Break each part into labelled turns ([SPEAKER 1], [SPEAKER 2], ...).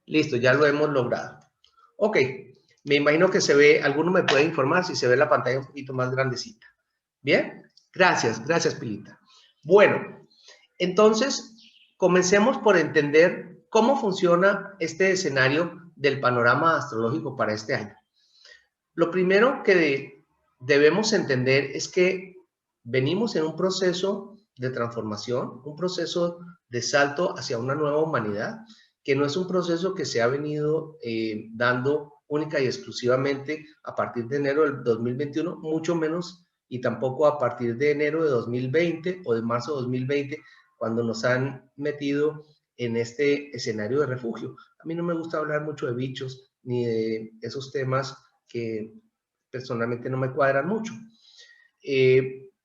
[SPEAKER 1] Listo, ya lo hemos logrado. Ok, me imagino que se ve, alguno me puede informar si se ve la pantalla un poquito más grandecita. Bien, gracias Pilita. Bueno, entonces comencemos por entender cómo funciona este escenario del panorama astrológico para este año. Lo primero que debemos entender es que venimos en un proceso de transformación, un proceso de salto hacia una nueva humanidad, que no es un proceso que se ha venido dando única y exclusivamente a partir de enero del 2021, mucho menos y tampoco a partir de enero de 2020 o de marzo de 2020, cuando nos han metido en este escenario de refugio. A mí no me gusta hablar mucho de bichos ni de esos temas que personalmente no me cuadran mucho.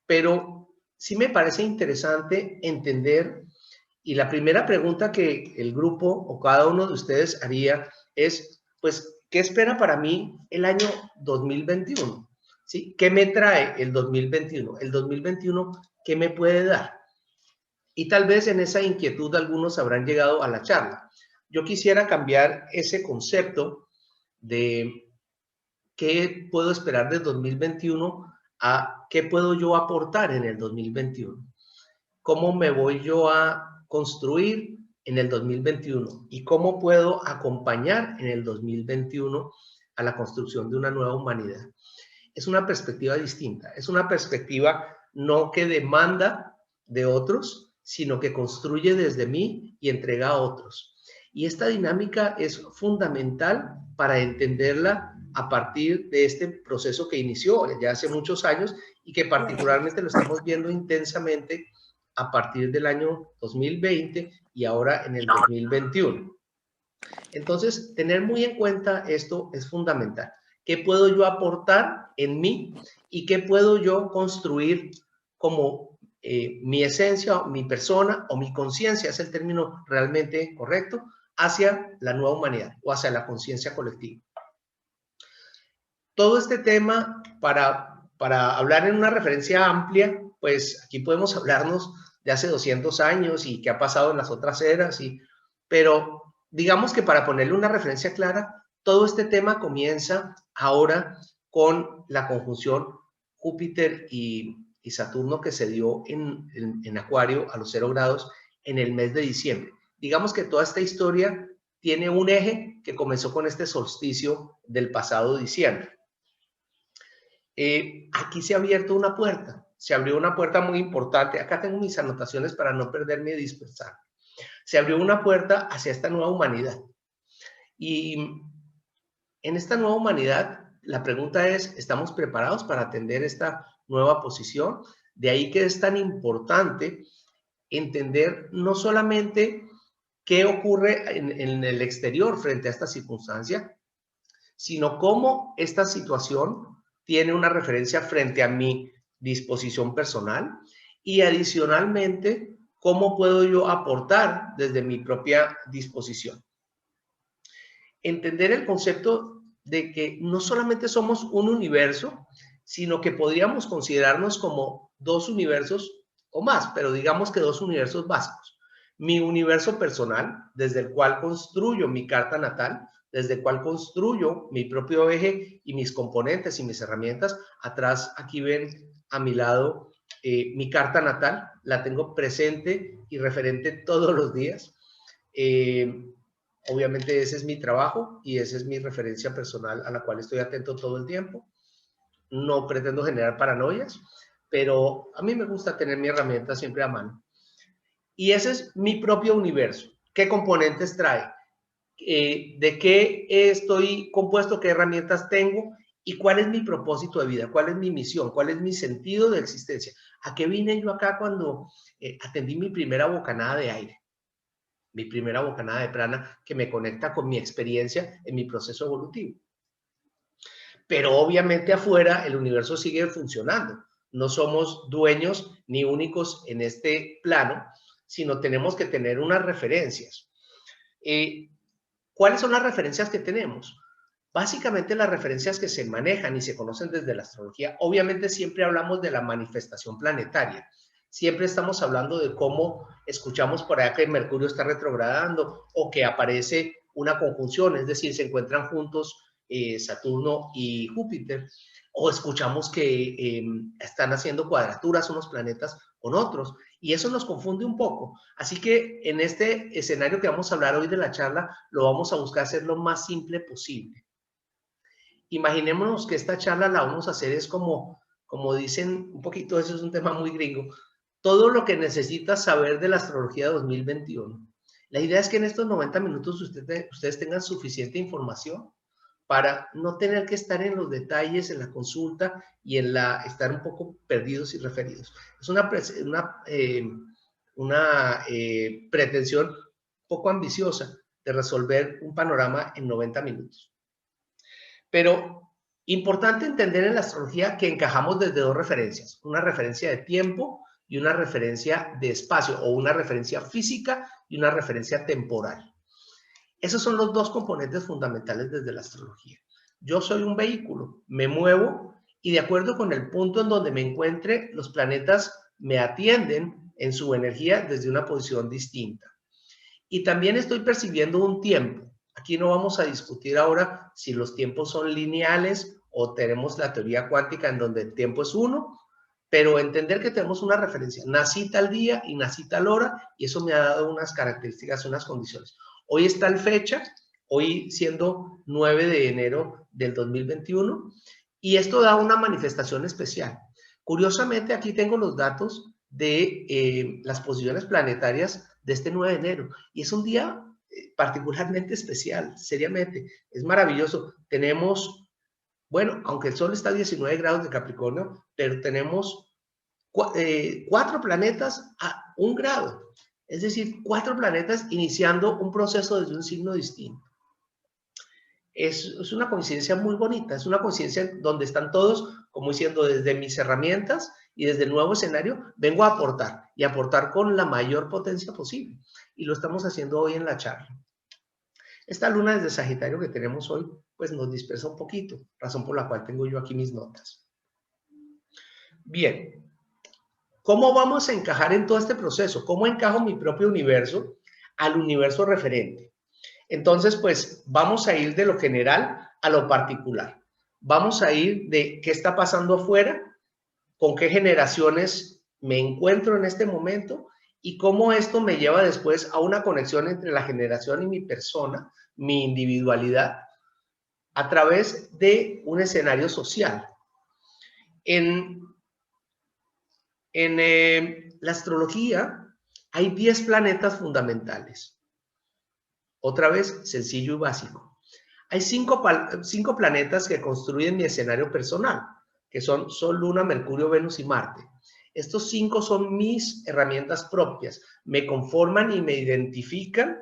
[SPEAKER 1] Pero sí me parece interesante entender, y la primera pregunta que el grupo o cada uno de ustedes haría es, pues, ¿qué espera para mí el año 2021? ¿Sí? ¿Qué me trae el 2021? El 2021, ¿qué me puede dar? Y tal vez en esa inquietud algunos habrán llegado a la charla. Yo quisiera cambiar ese concepto de qué puedo esperar del 2021 a qué puedo yo aportar en el 2021. ¿Cómo me voy yo a construir en el 2021? ¿Y cómo puedo acompañar en el 2021 a la construcción de una nueva humanidad? Es una perspectiva distinta, es una perspectiva no que demanda de otros, sino que construye desde mí y entrega a otros. Y esta dinámica es fundamental para entenderla a partir de este proceso que inició ya hace muchos años y que particularmente lo estamos viendo intensamente a partir del año 2020 y ahora en el 2021. Entonces, tener muy en cuenta esto es fundamental. ¿Qué puedo yo aportar en mí y qué puedo yo construir como mi esencia, mi persona o mi conciencia, es el término realmente correcto, hacia la nueva humanidad o hacia la conciencia colectiva? Todo este tema, para hablar en una referencia amplia, pues aquí podemos hablarnos de hace 200 años y qué ha pasado en las otras eras, pero digamos que para ponerle una referencia clara, todo este tema comienza ahora con la conjunción Júpiter y Saturno que se dio en Acuario a los 0 grados en el mes de diciembre. Digamos que toda esta historia tiene un eje que comenzó con este solsticio del pasado diciembre. Aquí se ha abierto una puerta, se abrió una puerta muy importante. Acá tengo mis anotaciones para no perderme y dispersar. Se abrió una puerta hacia esta nueva humanidad. Y en esta nueva humanidad, la pregunta es, ¿estamos preparados para atender esta nueva posición? De ahí que es tan importante entender no solamente qué ocurre en el exterior frente a esta circunstancia, sino cómo esta situación tiene una referencia frente a mi disposición personal y adicionalmente, cómo puedo yo aportar desde mi propia disposición. Entender el concepto de que no solamente somos un universo, sino que podríamos considerarnos como dos universos o más, pero digamos que dos universos básicos. Mi universo personal, desde el cual construyo mi carta natal, desde el cual construyo mi propio eje y mis componentes y mis herramientas. Atrás, aquí ven a mi lado mi carta natal, la tengo presente y referente todos los días. Obviamente ese es mi trabajo y esa es mi referencia personal a la cual estoy atento todo el tiempo. No pretendo generar paranoias, pero a mí me gusta tener mi herramienta siempre a mano. Y ese es mi propio universo. ¿Qué componentes trae? ¿De qué estoy compuesto? ¿Qué herramientas tengo? ¿Y cuál es mi propósito de vida? ¿Cuál es mi misión? ¿Cuál es mi sentido de existencia? ¿A qué vine yo acá cuando atendí mi primera bocanada de aire? Mi primera bocanada de prana que me conecta con mi experiencia en mi proceso evolutivo. Pero obviamente afuera el universo sigue funcionando. No somos dueños ni únicos en este plano, sino tenemos que tener unas referencias. ¿Cuáles son las referencias que tenemos? Básicamente las referencias que se manejan y se conocen desde la astrología, obviamente siempre hablamos de la manifestación planetaria. Siempre estamos hablando de cómo escuchamos por allá que Mercurio está retrogradando o que aparece una conjunción, es decir, se encuentran juntos Saturno y Júpiter, o escuchamos que están haciendo cuadraturas unos planetas con otros, y eso nos confunde un poco. Así que en este escenario que vamos a hablar hoy de la charla, lo vamos a buscar hacer lo más simple posible. Imaginémonos que esta charla la vamos a hacer es como dicen un poquito, eso es un tema muy gringo, todo lo que necesitas saber de la astrología 2021. La idea es que en estos 90 minutos ustedes tengan suficiente información para no tener que estar en los detalles, en la consulta y estar un poco perdidos y referidos. Es una pretensión poco ambiciosa de resolver un panorama en 90 minutos. Pero importante entender en la astrología que encajamos desde dos referencias, una referencia de tiempo y una referencia de espacio, o una referencia física y una referencia temporal. Esos son los dos componentes fundamentales desde la astrología. Yo soy un vehículo, me muevo y de acuerdo con el punto en donde me encuentre, los planetas me atienden en su energía desde una posición distinta. Y también estoy percibiendo un tiempo. Aquí no vamos a discutir ahora si los tiempos son lineales o tenemos la teoría cuántica en donde el tiempo es uno, pero entender que tenemos una referencia. Nací tal día y nací tal hora y eso me ha dado unas características, unas condiciones. Hoy es tal fecha, hoy siendo 9 de enero del 2021, y esto da una manifestación especial. Curiosamente, aquí tengo los datos de las posiciones planetarias de este 9 de enero, y es un día particularmente especial, seriamente, es maravilloso. Tenemos, bueno, aunque el Sol está a 19 grados de Capricornio, pero tenemos 4 planetas a 1 grado, es decir, 4 planetas iniciando un proceso desde un signo distinto. Es una coincidencia muy bonita, es una coincidencia donde están todos, como diciendo, desde mis herramientas y desde el nuevo escenario, vengo a aportar y aportar con la mayor potencia posible. Y lo estamos haciendo hoy en la charla. Esta luna desde Sagitario que tenemos hoy, pues nos dispersa un poquito, razón por la cual tengo yo aquí mis notas. Bien, ¿cómo vamos a encajar en todo este proceso? ¿Cómo encajo mi propio universo al universo referente? Entonces, pues vamos a ir de lo general a lo particular. Vamos a ir de qué está pasando afuera, con qué generaciones me encuentro en este momento y cómo esto me lleva después a una conexión entre la generación y mi persona, mi individualidad, a través de un escenario social. En la astrología hay 10 planetas fundamentales. Otra vez, sencillo y básico. Hay 5 planetas que construyen mi escenario personal, que son Sol, Luna, Mercurio, Venus y Marte. Estos 5 son mis herramientas propias, me conforman y me identifican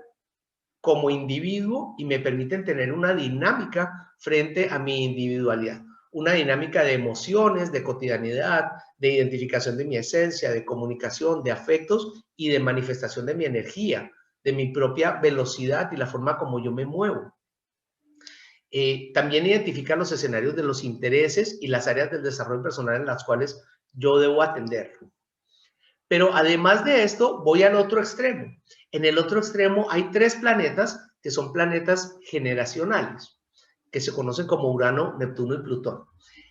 [SPEAKER 1] como individuo y me permiten tener una dinámica frente a mi individualidad, una dinámica de emociones, de cotidianidad, de identificación de mi esencia, de comunicación, de afectos y de manifestación de mi energía, de mi propia velocidad y la forma como yo me muevo. También identifica los escenarios de los intereses y las áreas del desarrollo personal en las cuales yo debo atender. Pero además de esto, voy al otro extremo. En el otro extremo hay 3 planetas que son planetas generacionales, que se conocen como Urano, Neptuno y Plutón.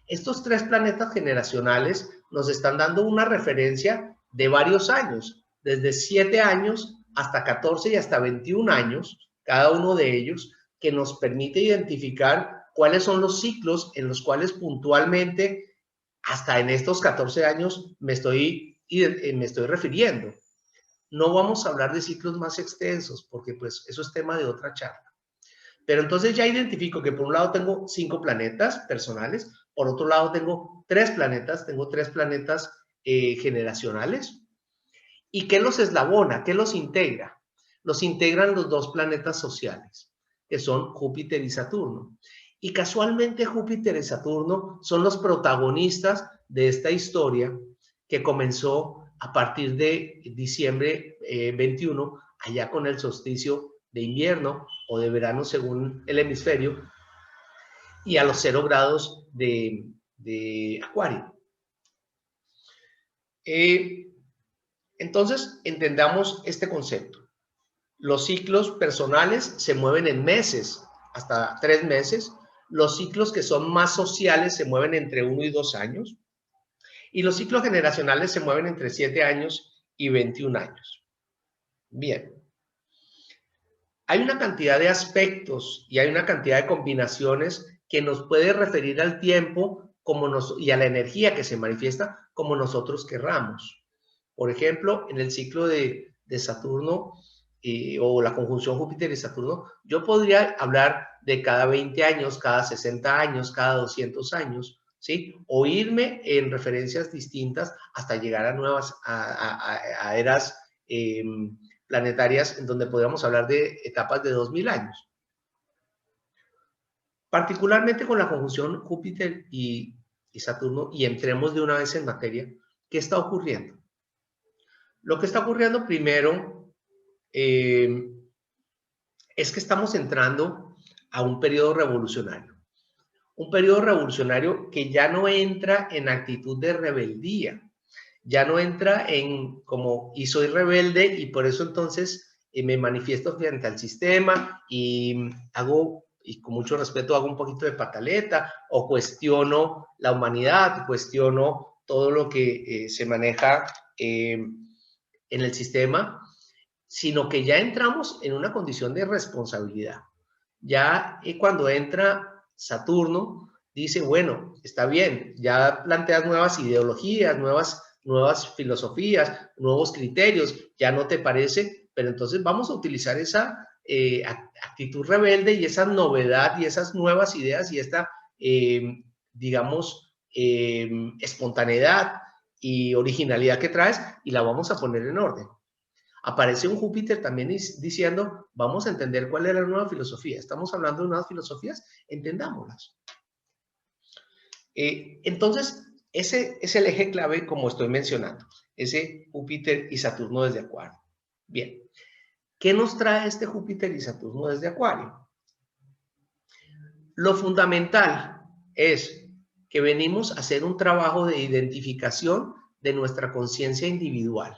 [SPEAKER 1] Estos 3 planetas generacionales nos están dando una referencia de varios años, desde 7 años hasta 14 y hasta 21 años, cada uno de ellos, que nos permite identificar cuáles son los ciclos en los cuales puntualmente, hasta en estos 14 años, me estoy refiriendo. No vamos a hablar de ciclos más extensos, porque pues eso es tema de otra charla. Pero entonces ya identifico que por un lado tengo 5 planetas personales, por otro lado tengo 3 planetas, generacionales. ¿Y qué los eslabona? ¿Qué los integra? Los integran los 2 planetas sociales, que son Júpiter y Saturno. Y casualmente Júpiter y Saturno son los protagonistas de esta historia que comenzó a partir de diciembre 21, allá con el solsticio de invierno o de verano según el hemisferio, y a los 0 grados de Acuario. Entonces, entendamos este concepto. Los ciclos personales se mueven en meses, hasta 3 meses. Los ciclos que son más sociales se mueven entre 1 y 2 años. Y los ciclos generacionales se mueven entre 7 años y 21 años. Bien. Hay una cantidad de aspectos y hay una cantidad de combinaciones que nos puede referir al tiempo y a la energía que se manifiesta como nosotros querramos. Por ejemplo, en el ciclo de Saturno o la conjunción Júpiter y Saturno, yo podría hablar de cada 20 años, cada 60 años, cada 200 años, ¿sí? O irme en referencias distintas hasta llegar a nuevas, a eras planetarias en donde podríamos hablar de etapas de 2000 años. Particularmente con la conjunción Júpiter y Saturno, y entremos de una vez en materia, ¿qué está ocurriendo? Lo que está ocurriendo primero es que estamos entrando a un periodo revolucionario. Un periodo revolucionario que ya no entra en actitud de rebeldía, ya no entra en como, y soy rebelde y por eso entonces me manifiesto frente al sistema y hago, y con mucho respeto, hago un poquito de pataleta o cuestiono la humanidad, cuestiono todo lo que se maneja en el sistema, sino que ya entramos en una condición de responsabilidad. Ya cuando entra Saturno, dice, bueno, está bien, ya planteas nuevas ideologías, nuevas filosofías, nuevos criterios, ya no te parece, pero entonces vamos a utilizar esa actitud rebelde y esa novedad y esas nuevas ideas y esta, digamos, espontaneidad y originalidad que traes y la vamos a poner en orden. Aparece un Júpiter también diciendo, vamos a entender cuál es la nueva filosofía. Estamos hablando de nuevas filosofías, entendámoslas. Entonces, ese es el eje clave, como estoy mencionando, ese Júpiter y Saturno desde Acuario. Bien, ¿qué nos trae este Júpiter y Saturno desde Acuario? Lo fundamental es que venimos a hacer un trabajo de identificación de nuestra conciencia individual.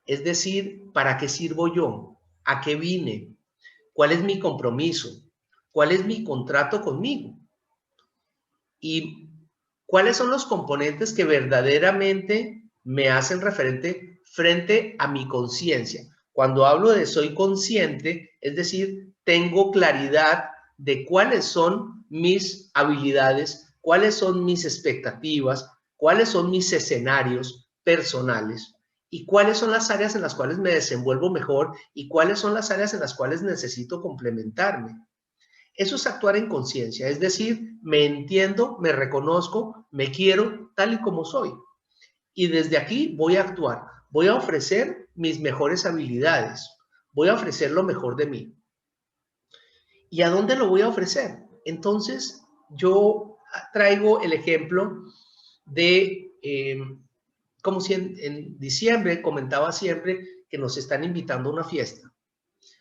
[SPEAKER 1] Es decir, ¿para qué sirvo yo? ¿A qué vine? ¿Cuál es mi compromiso? ¿Cuál es mi contrato conmigo? ¿Y cuáles son los componentes que verdaderamente me hacen referente frente a mi conciencia? Cuando hablo de soy consciente, es decir, tengo claridad de cuáles son mis habilidades, cuáles son mis expectativas, cuáles son mis escenarios personales y cuáles son las áreas en las cuales me desenvuelvo mejor y cuáles son las áreas en las cuales necesito complementarme. Eso es actuar en conciencia, es decir, me entiendo, me reconozco, me quiero tal y como soy. Y desde aquí voy a actuar, voy a ofrecer mis mejores habilidades, voy a ofrecer lo mejor de mí. ¿Y a dónde lo voy a ofrecer? Entonces, yo traigo el ejemplo de, como si en diciembre comentaba siempre que nos están invitando a una fiesta.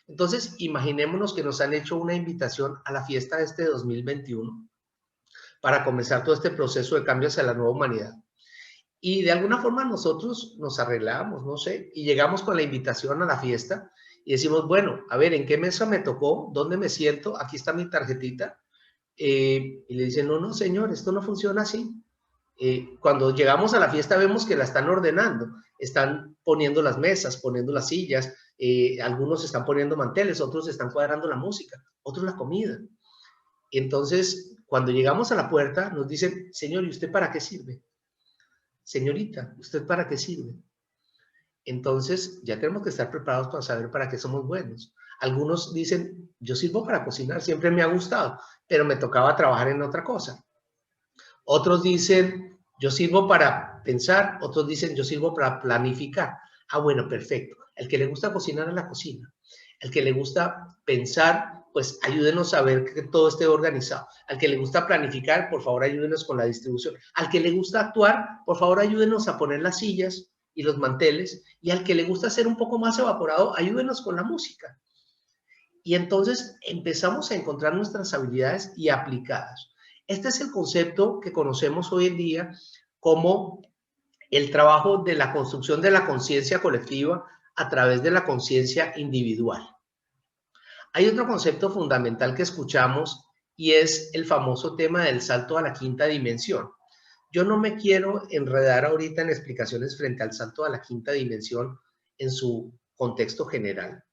[SPEAKER 1] Entonces, imaginémonos que nos han hecho una invitación a la fiesta de este 2021 para comenzar todo este proceso de cambio hacia la nueva humanidad. Y de alguna forma nosotros nos arreglamos, no sé, y llegamos con la invitación a la fiesta y decimos, bueno, a ver, ¿en qué mesa me tocó? ¿Dónde me siento? Aquí está mi tarjetita. Y le dicen, no, no, señor, esto no funciona así. Cuando llegamos a la fiesta vemos que la están ordenando, están poniendo las mesas, poniendo las sillas, algunos están poniendo manteles, otros están cuadrando la música, otros la comida. Entonces, cuando llegamos a la puerta, nos dicen, señor, ¿y usted para qué sirve? Señorita, ¿usted para qué sirve? Entonces, ya tenemos que estar preparados para saber para qué somos buenos. Algunos dicen, yo sirvo para cocinar, siempre me ha gustado, pero me tocaba trabajar en otra cosa. Otros dicen, yo sirvo para pensar, otros dicen, yo sirvo para planificar. Ah, bueno, perfecto. El que le gusta cocinar a la cocina. El que le gusta pensar, pues ayúdenos a ver que todo esté organizado. Al que le gusta planificar, por favor, ayúdenos con la distribución. Al que le gusta actuar, por favor, ayúdenos a poner las sillas y los manteles. Y al que le gusta ser un poco más evaporado, ayúdenos con la música. Y entonces empezamos a encontrar nuestras habilidades y aplicadas. Este es el concepto que conocemos hoy en día como el trabajo de la construcción de la conciencia colectiva a través de la conciencia individual. Hay otro concepto fundamental que escuchamos y es el famoso tema del salto a la quinta dimensión. Yo no me quiero enredar ahorita en explicaciones frente al salto a la quinta dimensión en su contexto general,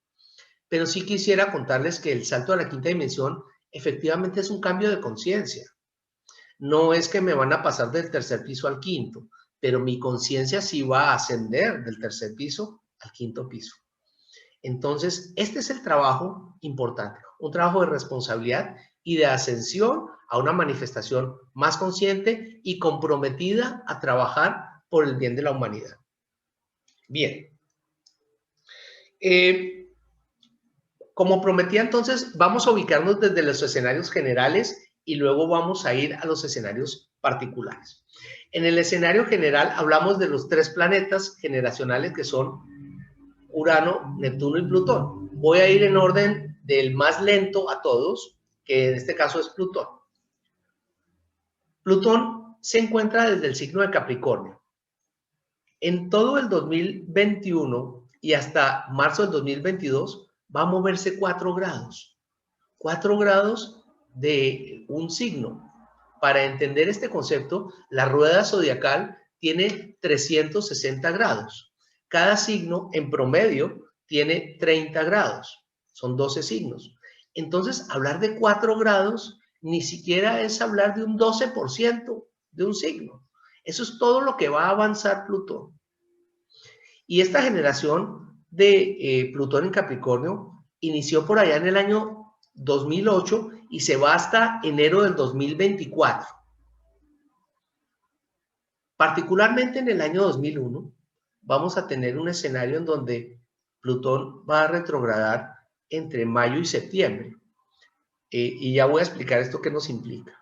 [SPEAKER 1] pero sí quisiera contarles que el salto a la quinta dimensión efectivamente es un cambio de conciencia. No es que me van a pasar del tercer piso al quinto, pero mi conciencia sí va a ascender del tercer piso al quinto piso. Entonces, este es el trabajo importante, un trabajo de responsabilidad y de ascensión a una manifestación más consciente y comprometida a trabajar por el bien de la humanidad. Bien. Como prometía, entonces, vamos a ubicarnos desde los escenarios generales y luego vamos a ir a los escenarios particulares. En el escenario general hablamos de los 3 planetas generacionales que son Urano, Neptuno y Plutón. Voy a ir en orden del más lento a todos, que en este caso es Plutón. Plutón se encuentra desde el signo de Capricornio. En todo el 2021 y hasta marzo del 2022 va a moverse 4 grados. 4 grados de un signo. Para entender este concepto, la rueda zodiacal tiene 360 grados. Cada signo en promedio tiene 30 grados. Son 12 signos. Entonces, hablar de 4 grados ni siquiera es hablar de un 12% de un signo. Eso es todo lo que va a avanzar Plutón. Y esta generación de Plutón en Capricornio inició por allá en el año 2008 y se va hasta enero del 2024. Particularmente en el año 2001 vamos a tener un escenario en donde Plutón va a retrogradar entre mayo y septiembre. Y ya voy a explicar esto qué nos implica.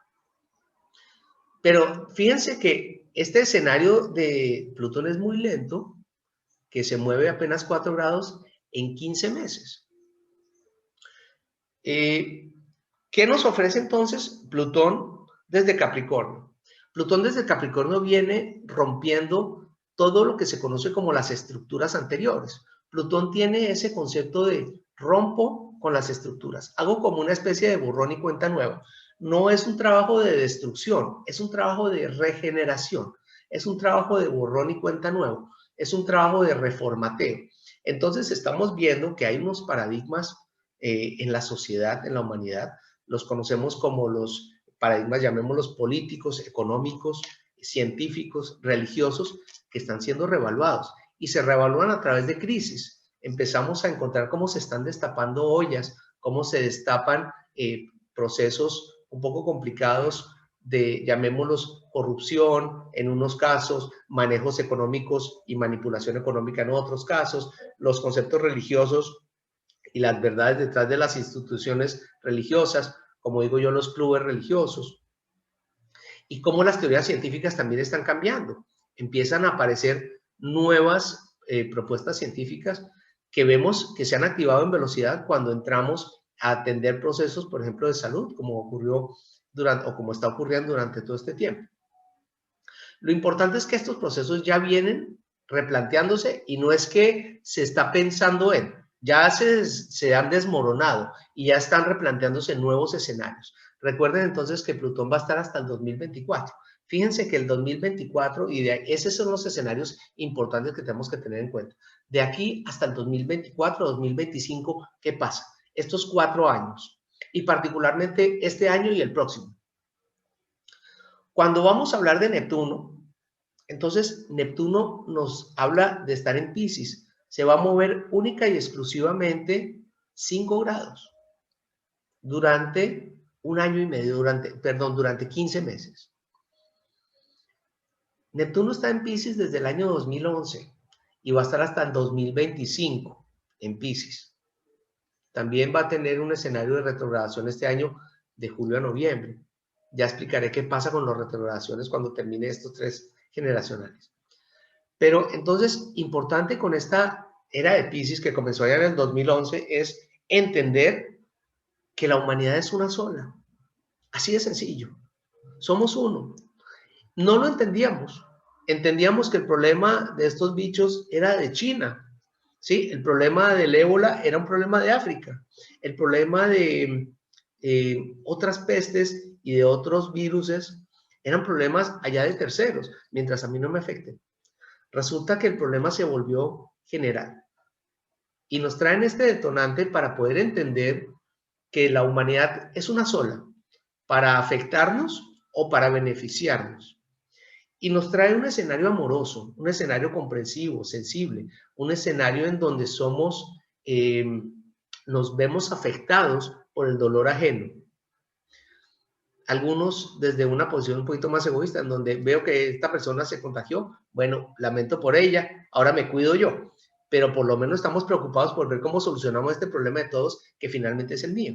[SPEAKER 1] Pero fíjense que este escenario de Plutón es muy lento, que se mueve apenas 4 grados en 15 meses. ¿Qué nos ofrece entonces Plutón desde Capricornio? Plutón desde Capricornio viene rompiendo todo lo que se conoce como las estructuras anteriores. Plutón tiene ese concepto de rompo con las estructuras, hago como una especie de borrón y cuenta nueva. No es un trabajo de destrucción, es un trabajo de regeneración, es un trabajo de borrón y cuenta nuevo, es un trabajo de reformateo. Entonces estamos viendo que hay unos paradigmas en la sociedad, en la humanidad, los conocemos como los paradigmas, llamémoslos políticos, económicos, científicos, religiosos, que están siendo revaluados y se revalúan a través de crisis. Empezamos a encontrar cómo se están destapando ollas, cómo se destapan procesos un poco complicados de, llamémoslos, corrupción en unos casos, manejos económicos y manipulación económica en otros casos, los conceptos religiosos y las verdades detrás de las instituciones religiosas, como digo yo, los clubes religiosos, y cómo las teorías científicas también están cambiando. Empiezan a aparecer nuevas propuestas científicas que vemos que se han activado en velocidad cuando entramos a atender procesos, por ejemplo, de salud, como ocurrió durante, o como está ocurriendo durante todo este tiempo. Lo importante es que estos procesos ya vienen replanteándose y no es que se está pensando en, ya se han desmoronado y ya están replanteándose nuevos escenarios. Recuerden entonces que Plutón va a estar hasta el 2024. Fíjense que el 2024, y esos son los escenarios importantes que tenemos que tener en cuenta. De aquí hasta el 2024, 2025, ¿qué pasa? Estos 4 años, y particularmente este año y el próximo. Cuando vamos a hablar de Neptuno, entonces Neptuno nos habla de estar en Piscis. Se va a mover única y exclusivamente 5 grados durante un año y medio, durante 15 meses. Neptuno está en Piscis desde el año 2011 y va a estar hasta el 2025 en Piscis. También va a tener un escenario de retrogradación este año de julio a noviembre. Ya explicaré qué pasa con las retrogradaciones cuando termine estos 3 generacionales. Pero entonces, importante con esta era de Piscis que comenzó allá en el 2011 es entender que la humanidad es una sola. Así de sencillo. Somos uno. No lo entendíamos. Entendíamos que el problema de estos bichos era de China. ¿sí? El problema del ébola era un problema de África. El problema de otras pestes y de otros viruses eran problemas allá de terceros, mientras a mí no me afecten. Resulta que el problema se volvió general. Y nos traen este detonante para poder entender que la humanidad es una sola, para afectarnos o para beneficiarnos. Y nos trae un escenario amoroso, un escenario comprensivo, sensible, un escenario en donde nos vemos afectados por el dolor ajeno. Algunos desde una posición un poquito más egoísta, en donde veo que esta persona se contagió, bueno, lamento por ella, ahora me cuido yo, pero por lo menos estamos preocupados por ver cómo solucionamos este problema de todos, que finalmente es el mío.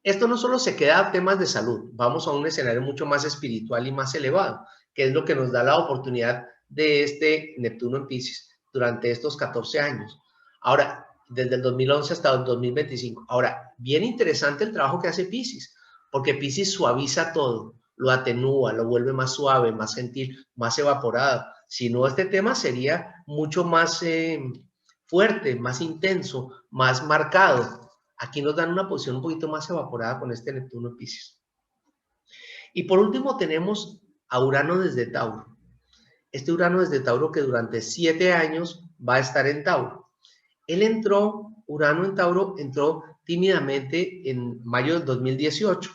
[SPEAKER 1] Esto no solo se queda a temas de salud, vamos a un escenario mucho más espiritual y más elevado, que es lo que nos da la oportunidad de este Neptuno en Piscis durante estos 14 años. Ahora, desde el 2011 hasta el 2025. Ahora, bien interesante el trabajo que hace Piscis, porque Piscis suaviza todo, lo atenúa, lo vuelve más suave, más gentil, más evaporado. Si no, este tema sería mucho más fuerte, más intenso, más marcado. Aquí nos dan una posición un poquito más evaporada con este Neptuno en Piscis. Y por último tenemos a Urano desde Tauro. Este Urano desde Tauro que durante 7 años va a estar en Tauro. Urano en Tauro entró tímidamente en mayo del 2018.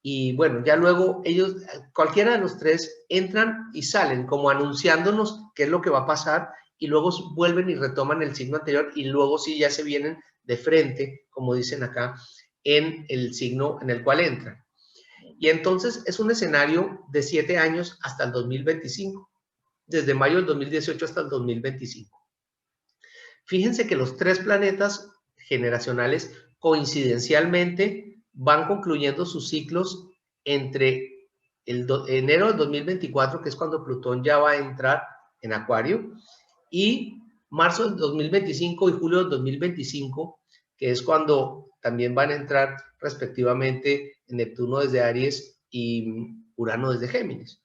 [SPEAKER 1] Y bueno, ya luego ellos, cualquiera de los tres, entran y salen como anunciándonos qué es lo que va a pasar y luego vuelven y retoman el signo anterior y luego sí ya se vienen de frente, como dicen acá, en el signo en el cual entran. Y entonces es un escenario de 7 años hasta el 2025, desde mayo del 2018 hasta el 2025. Fíjense que los 3 planetas generacionales coincidencialmente van concluyendo sus ciclos entre enero del 2024, que es cuando Plutón ya va a entrar en Acuario, y marzo del 2025 y julio del 2025, que es cuando también van a entrar respectivamente Neptuno desde Aries y Urano desde Géminis.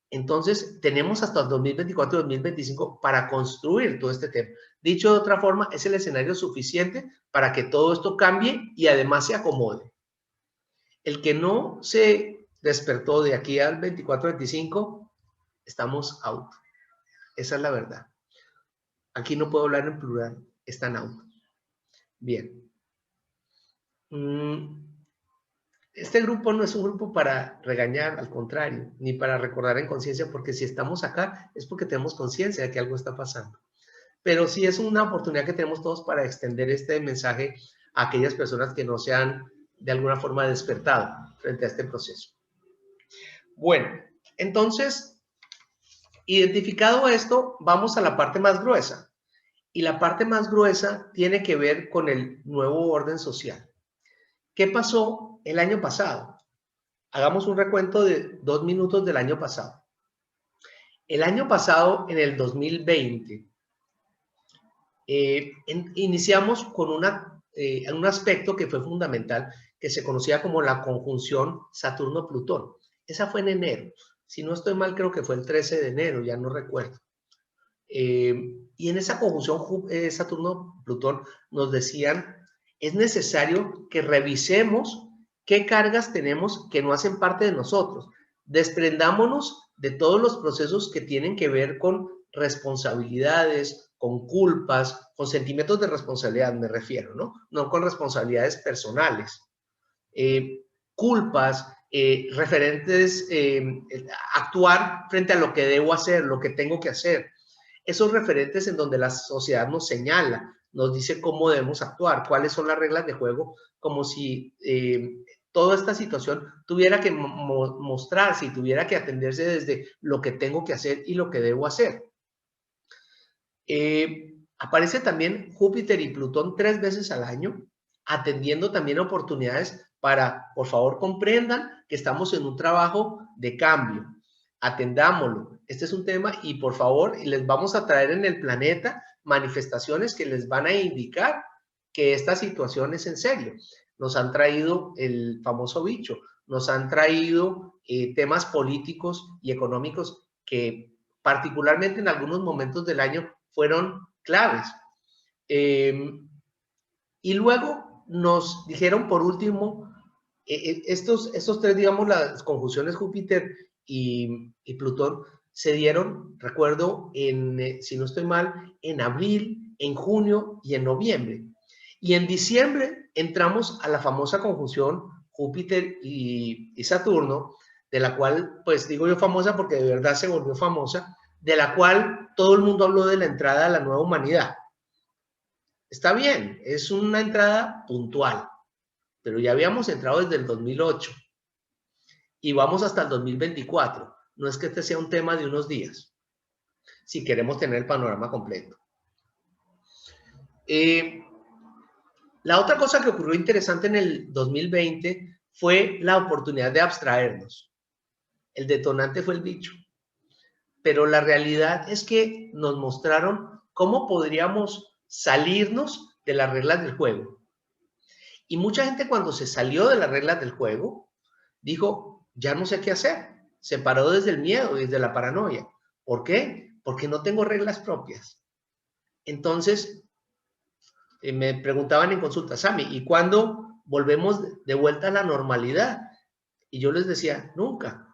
[SPEAKER 1] Entonces, tenemos hasta el 2024 y 2025 para construir todo este tema. Dicho de otra forma, es el escenario suficiente para que todo esto cambie y además se acomode. El que no se despertó de aquí al 24-25, estamos out. Esa es la verdad. Aquí no puedo hablar en plural, están out. Bien. Este grupo no es un grupo para regañar, al contrario, ni para recordar en conciencia, porque si estamos acá es porque tenemos conciencia de que algo está pasando. Pero sí es una oportunidad que tenemos todos para extender este mensaje a aquellas personas que no se han de alguna forma despertado frente a este proceso. Bueno, entonces, identificado esto, vamos a la parte más gruesa. Y la parte más gruesa tiene que ver con el nuevo orden social. ¿Qué pasó el año pasado? Hagamos un recuento de 2 minutos del año pasado. El año pasado, en el 2020, iniciamos con un aspecto que fue fundamental, que se conocía como la conjunción Saturno-Plutón. Esa fue en enero. Si no estoy mal, creo que fue el 13 de enero, ya no recuerdo. Y en esa conjunción Saturno-Plutón nos decían, es necesario que revisemos qué cargas tenemos que no hacen parte de nosotros. Desprendámonos de todos los procesos que tienen que ver con responsabilidades, con culpas, con sentimientos de responsabilidad, me refiero, ¿no? No con responsabilidades personales. Culpas, referentes, actuar frente a lo que debo hacer, lo que tengo que hacer. Esos referentes en donde la sociedad nos señala, nos dice cómo debemos actuar, cuáles son las reglas de juego, como si toda esta situación tuviera que mostrarse y tuviera que atenderse desde lo que tengo que hacer y lo que debo hacer. Aparece también Júpiter y Plutón 3 veces al año, atendiendo también oportunidades para, por favor, comprendan que estamos en un trabajo de cambio. Atendámoslo. Este es un tema y, por favor, les vamos a traer en el planeta manifestaciones que les van a indicar que esta situación es en serio. Nos han traído el famoso bicho, nos han traído temas políticos y económicos que particularmente en algunos momentos del año fueron claves. Y luego nos dijeron, por último, estos tres, digamos, las conjunciones Júpiter y Plutón se dieron, recuerdo, si no estoy mal, en abril, en junio y en noviembre. Y en diciembre entramos a la famosa conjunción Júpiter y Saturno, de la cual, pues digo yo famosa porque de verdad se volvió famosa, de la cual todo el mundo habló de la entrada a la nueva humanidad. Está bien, es una entrada puntual, pero ya habíamos entrado desde el 2008 y vamos hasta el 2024. No es que este sea un tema de unos días, si queremos tener el panorama completo. La otra cosa que ocurrió interesante en el 2020 fue la oportunidad de abstraernos. El detonante fue el bicho. Pero la realidad es que nos mostraron cómo podríamos salirnos de las reglas del juego. Y mucha gente cuando se salió de las reglas del juego, dijo, ya no sé qué hacer. Se paró desde el miedo, desde la paranoia. ¿Por qué? Porque no tengo reglas propias. Entonces, me preguntaban en consulta, Sami, ¿y cuándo volvemos de vuelta a la normalidad? Y yo les decía, nunca.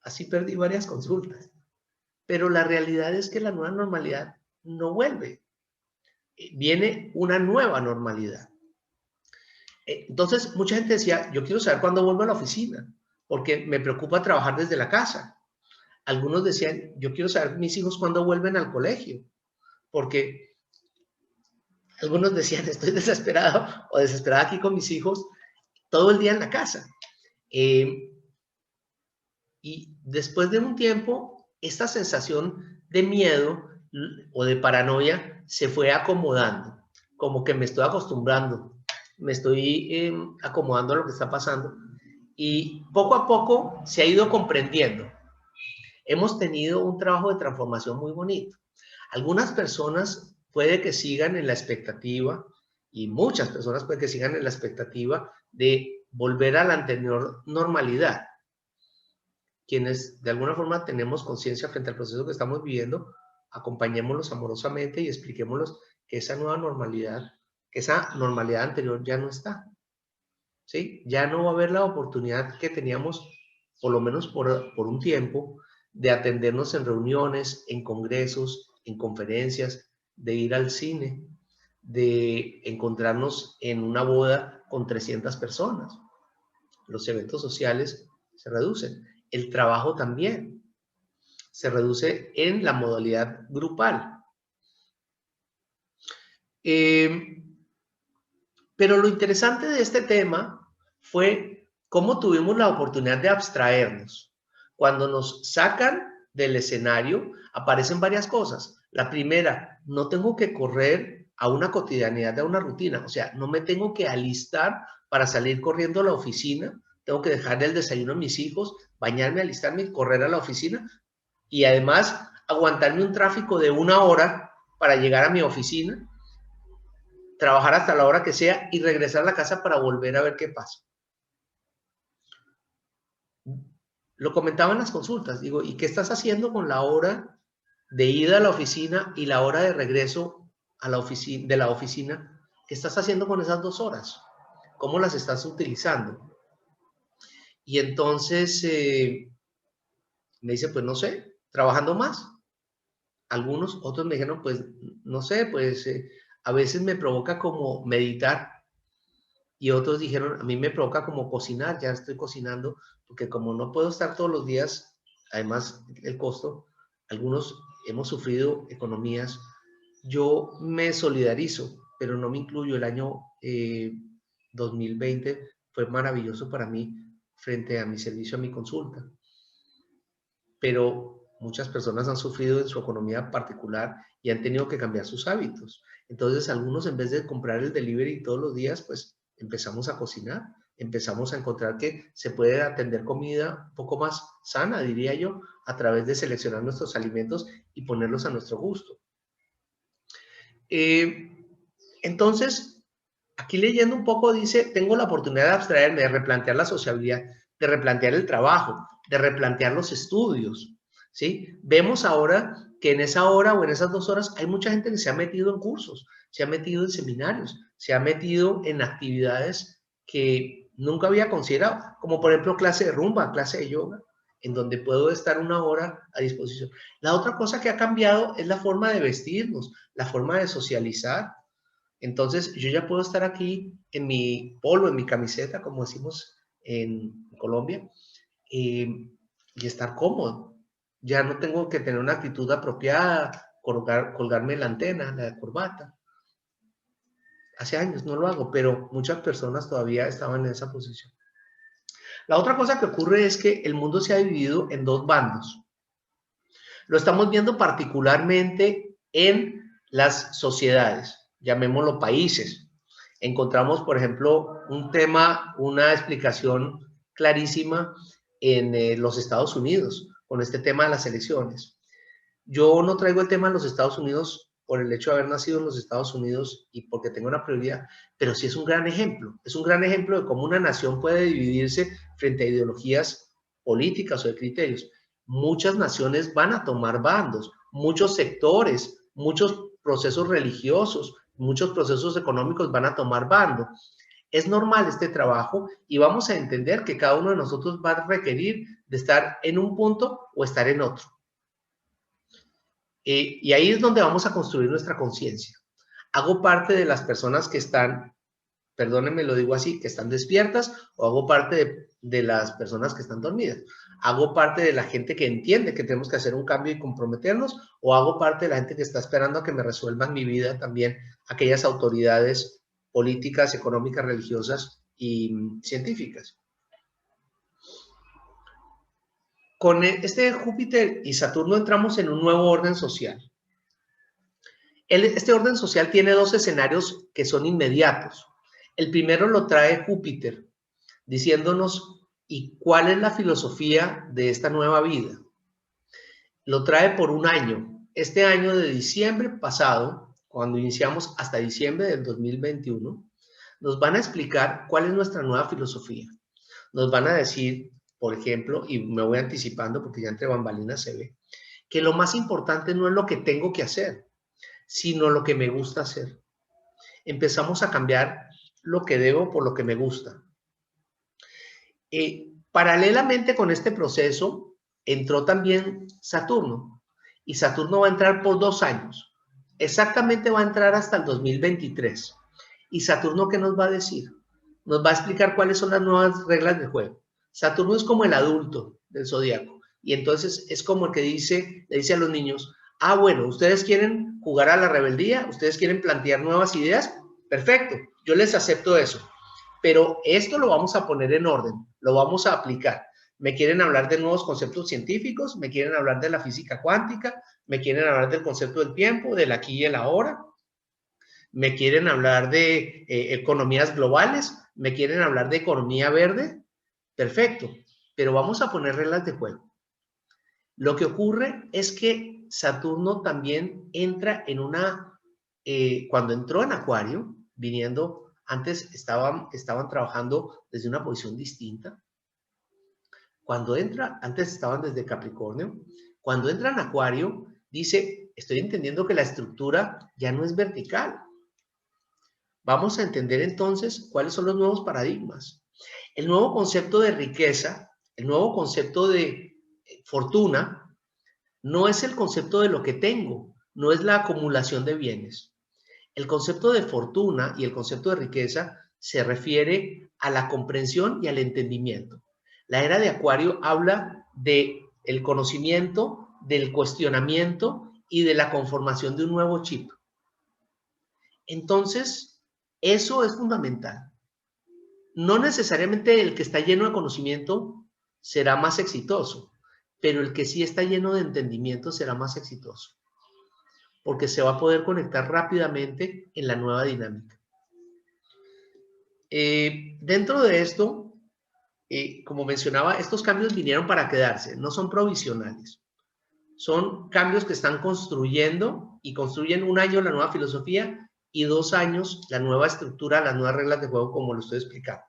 [SPEAKER 1] Así perdí varias consultas. Pero la realidad es que la nueva normalidad no vuelve. Viene una nueva normalidad. Entonces, mucha gente decía, yo quiero saber cuándo vuelvo a la oficina, porque me preocupa trabajar desde la casa. Algunos decían, yo quiero saber mis hijos cuándo vuelven al colegio, porque algunos decían, estoy desesperado o desesperada aquí con mis hijos todo el día en la casa. Y después de un tiempo, esta sensación de miedo o de paranoia se fue acomodando, como que me estoy acostumbrando, me estoy acomodando a lo que está pasando y poco a poco se ha ido comprendiendo. Hemos tenido un trabajo de transformación muy bonito. Algunas personas puede que sigan en la expectativa y muchas personas puede que sigan en la expectativa de volver a la anterior normalidad. Quienes de alguna forma tenemos conciencia frente al proceso que estamos viviendo, acompañémoslos amorosamente y expliquémoslos que esa nueva normalidad, que esa normalidad anterior ya no está. ¿Sí? Ya no va a haber la oportunidad que teníamos, por lo menos por un tiempo, de atendernos en reuniones, en congresos, en conferencias, de ir al cine, de encontrarnos en una boda con 300 personas. Los eventos sociales se reducen. El trabajo también se reduce en la modalidad grupal. Pero lo interesante de este tema fue cómo tuvimos la oportunidad de abstraernos. Cuando nos sacan del escenario, aparecen varias cosas. La primera, no tengo que correr a una cotidianidad, a una rutina. O sea, no me tengo que alistar para salir corriendo a la oficina. Tengo que dejar el desayuno a mis hijos, bañarme, alistarme y correr a la oficina. Y además, aguantarme un tráfico de 1 hora para llegar a mi oficina, trabajar hasta la hora que sea y regresar a la casa para volver a ver qué pasa. Lo comentaba en las consultas, digo, ¿y qué estás haciendo con la hora de ida a la oficina y la hora de regreso a la oficina, de la oficina? ¿Qué estás haciendo con esas 2 horas? ¿Cómo las estás utilizando? Y entonces me dice, pues no sé, trabajando más. Algunos, otros me dijeron, pues no sé, pues a veces me provoca como meditar. Y otros dijeron, a mí me provoca como cocinar, ya estoy cocinando, porque como no puedo estar todos los días, además el costo, algunos hemos sufrido economías, yo me solidarizo, pero no me incluyo. El año 2020 fue maravilloso para mí frente a mi servicio, a mi consulta, pero muchas personas han sufrido en su economía particular y han tenido que cambiar sus hábitos. Entonces, algunos en vez de comprar el delivery todos los días, pues empezamos a cocinar, empezamos a encontrar que se puede atender comida un poco más sana, diría yo, a través de seleccionar nuestros alimentos y ponerlos a nuestro gusto. Entonces, aquí leyendo un poco dice, tengo la oportunidad de abstraerme, de replantear la sociabilidad, de replantear el trabajo, de replantear los estudios, ¿sí? Vemos ahora que en esa hora o en esas 2 horas hay mucha gente que se ha metido en cursos, se ha metido en seminarios, se ha metido en actividades que nunca había considerado, como por ejemplo clase de rumba, clase de yoga, en donde puedo estar 1 hora a disposición. La otra cosa que ha cambiado es la forma de vestirnos, la forma de socializar. Entonces, yo ya puedo estar aquí en mi polo, en mi camiseta, como decimos en Colombia, y estar cómodo. Ya no tengo que tener una actitud apropiada, colgarme la antena, la corbata. Hace años no lo hago, pero muchas personas todavía estaban en esa posición. La otra cosa que ocurre es que el mundo se ha dividido en 2 bandos. Lo estamos viendo particularmente en las sociedades, llamémoslo países. Encontramos, por ejemplo, un tema, una explicación clarísima en los Estados Unidos, con este tema de las elecciones. Yo no traigo el tema de los Estados Unidos por el hecho de haber nacido en los Estados Unidos y porque tengo una prioridad, pero sí es un gran ejemplo. Es un gran ejemplo de cómo una nación puede dividirse frente a ideologías políticas o de criterios. Muchas naciones van a tomar bandos, muchos sectores, muchos procesos religiosos, muchos procesos económicos van a tomar bando. Es normal este trabajo y vamos a entender que cada uno de nosotros va a requerir de estar en un punto o estar en otro. Y ahí es donde vamos a construir nuestra conciencia. Hago parte de las personas que están, perdónenme, lo digo así, que están despiertas, o hago parte de las personas que están dormidas. Hago parte de la gente que entiende que tenemos que hacer un cambio y comprometernos, o hago parte de la gente que está esperando a que me resuelvan mi vida también aquellas autoridades políticas, económicas, religiosas y científicas. Con este Júpiter y Saturno entramos en un nuevo orden social. Este orden social tiene 2 escenarios que son inmediatos. El primero lo trae Júpiter, diciéndonos, ¿y cuál es la filosofía de esta nueva vida? Lo trae por un año. Este año de diciembre pasado, cuando iniciamos hasta diciembre del 2021, nos van a explicar cuál es nuestra nueva filosofía. Nos van a decir, por ejemplo, y me voy anticipando porque ya entre bambalinas se ve, que lo más importante no es lo que tengo que hacer, sino lo que me gusta hacer. Empezamos a cambiar lo que debo por lo que me gusta. Paralelamente con este proceso, entró también Saturno. Y Saturno va a entrar por 2 años. Exactamente va a entrar hasta el 2023. ¿Y Saturno qué nos va a decir? Nos va a explicar cuáles son las nuevas reglas del juego. Saturno es como el adulto del zodiaco. Y entonces es como el que le dice a los niños, ah, bueno, ustedes quieren jugar a la rebeldía, ustedes quieren plantear nuevas ideas, perfecto, yo les acepto eso. Pero esto lo vamos a poner en orden, lo vamos a aplicar. Me quieren hablar de nuevos conceptos científicos, me quieren hablar de la física cuántica, me quieren hablar del concepto del tiempo, del aquí y el ahora, me quieren hablar de economías globales, me quieren hablar de economía verde, perfecto, pero vamos a poner reglas de juego. Lo que ocurre es que Saturno también entra en cuando entró en Acuario, viniendo, antes estaban trabajando desde una posición distinta. Antes estaban desde Capricornio. Cuando entra en Acuario, dice, estoy entendiendo que la estructura ya no es vertical. Vamos a entender entonces cuáles son los nuevos paradigmas. El nuevo concepto de riqueza, el nuevo concepto de fortuna, no es el concepto de lo que tengo, no es la acumulación de bienes. El concepto de fortuna y el concepto de riqueza se refiere a la comprensión y al entendimiento. La era de Acuario habla del conocimiento, del cuestionamiento y de la conformación de un nuevo chip. Entonces, eso es fundamental. No necesariamente el que está lleno de conocimiento será más exitoso, pero el que sí está lleno de entendimiento será más exitoso, porque se va a poder conectar rápidamente en la nueva dinámica. Dentro de esto, como mencionaba, estos cambios vinieron para quedarse, no son provisionales. Son cambios que están construyendo y construyen 1 año la nueva filosofía y 2 años la nueva estructura, las nuevas reglas de juego, como lo estoy explicando.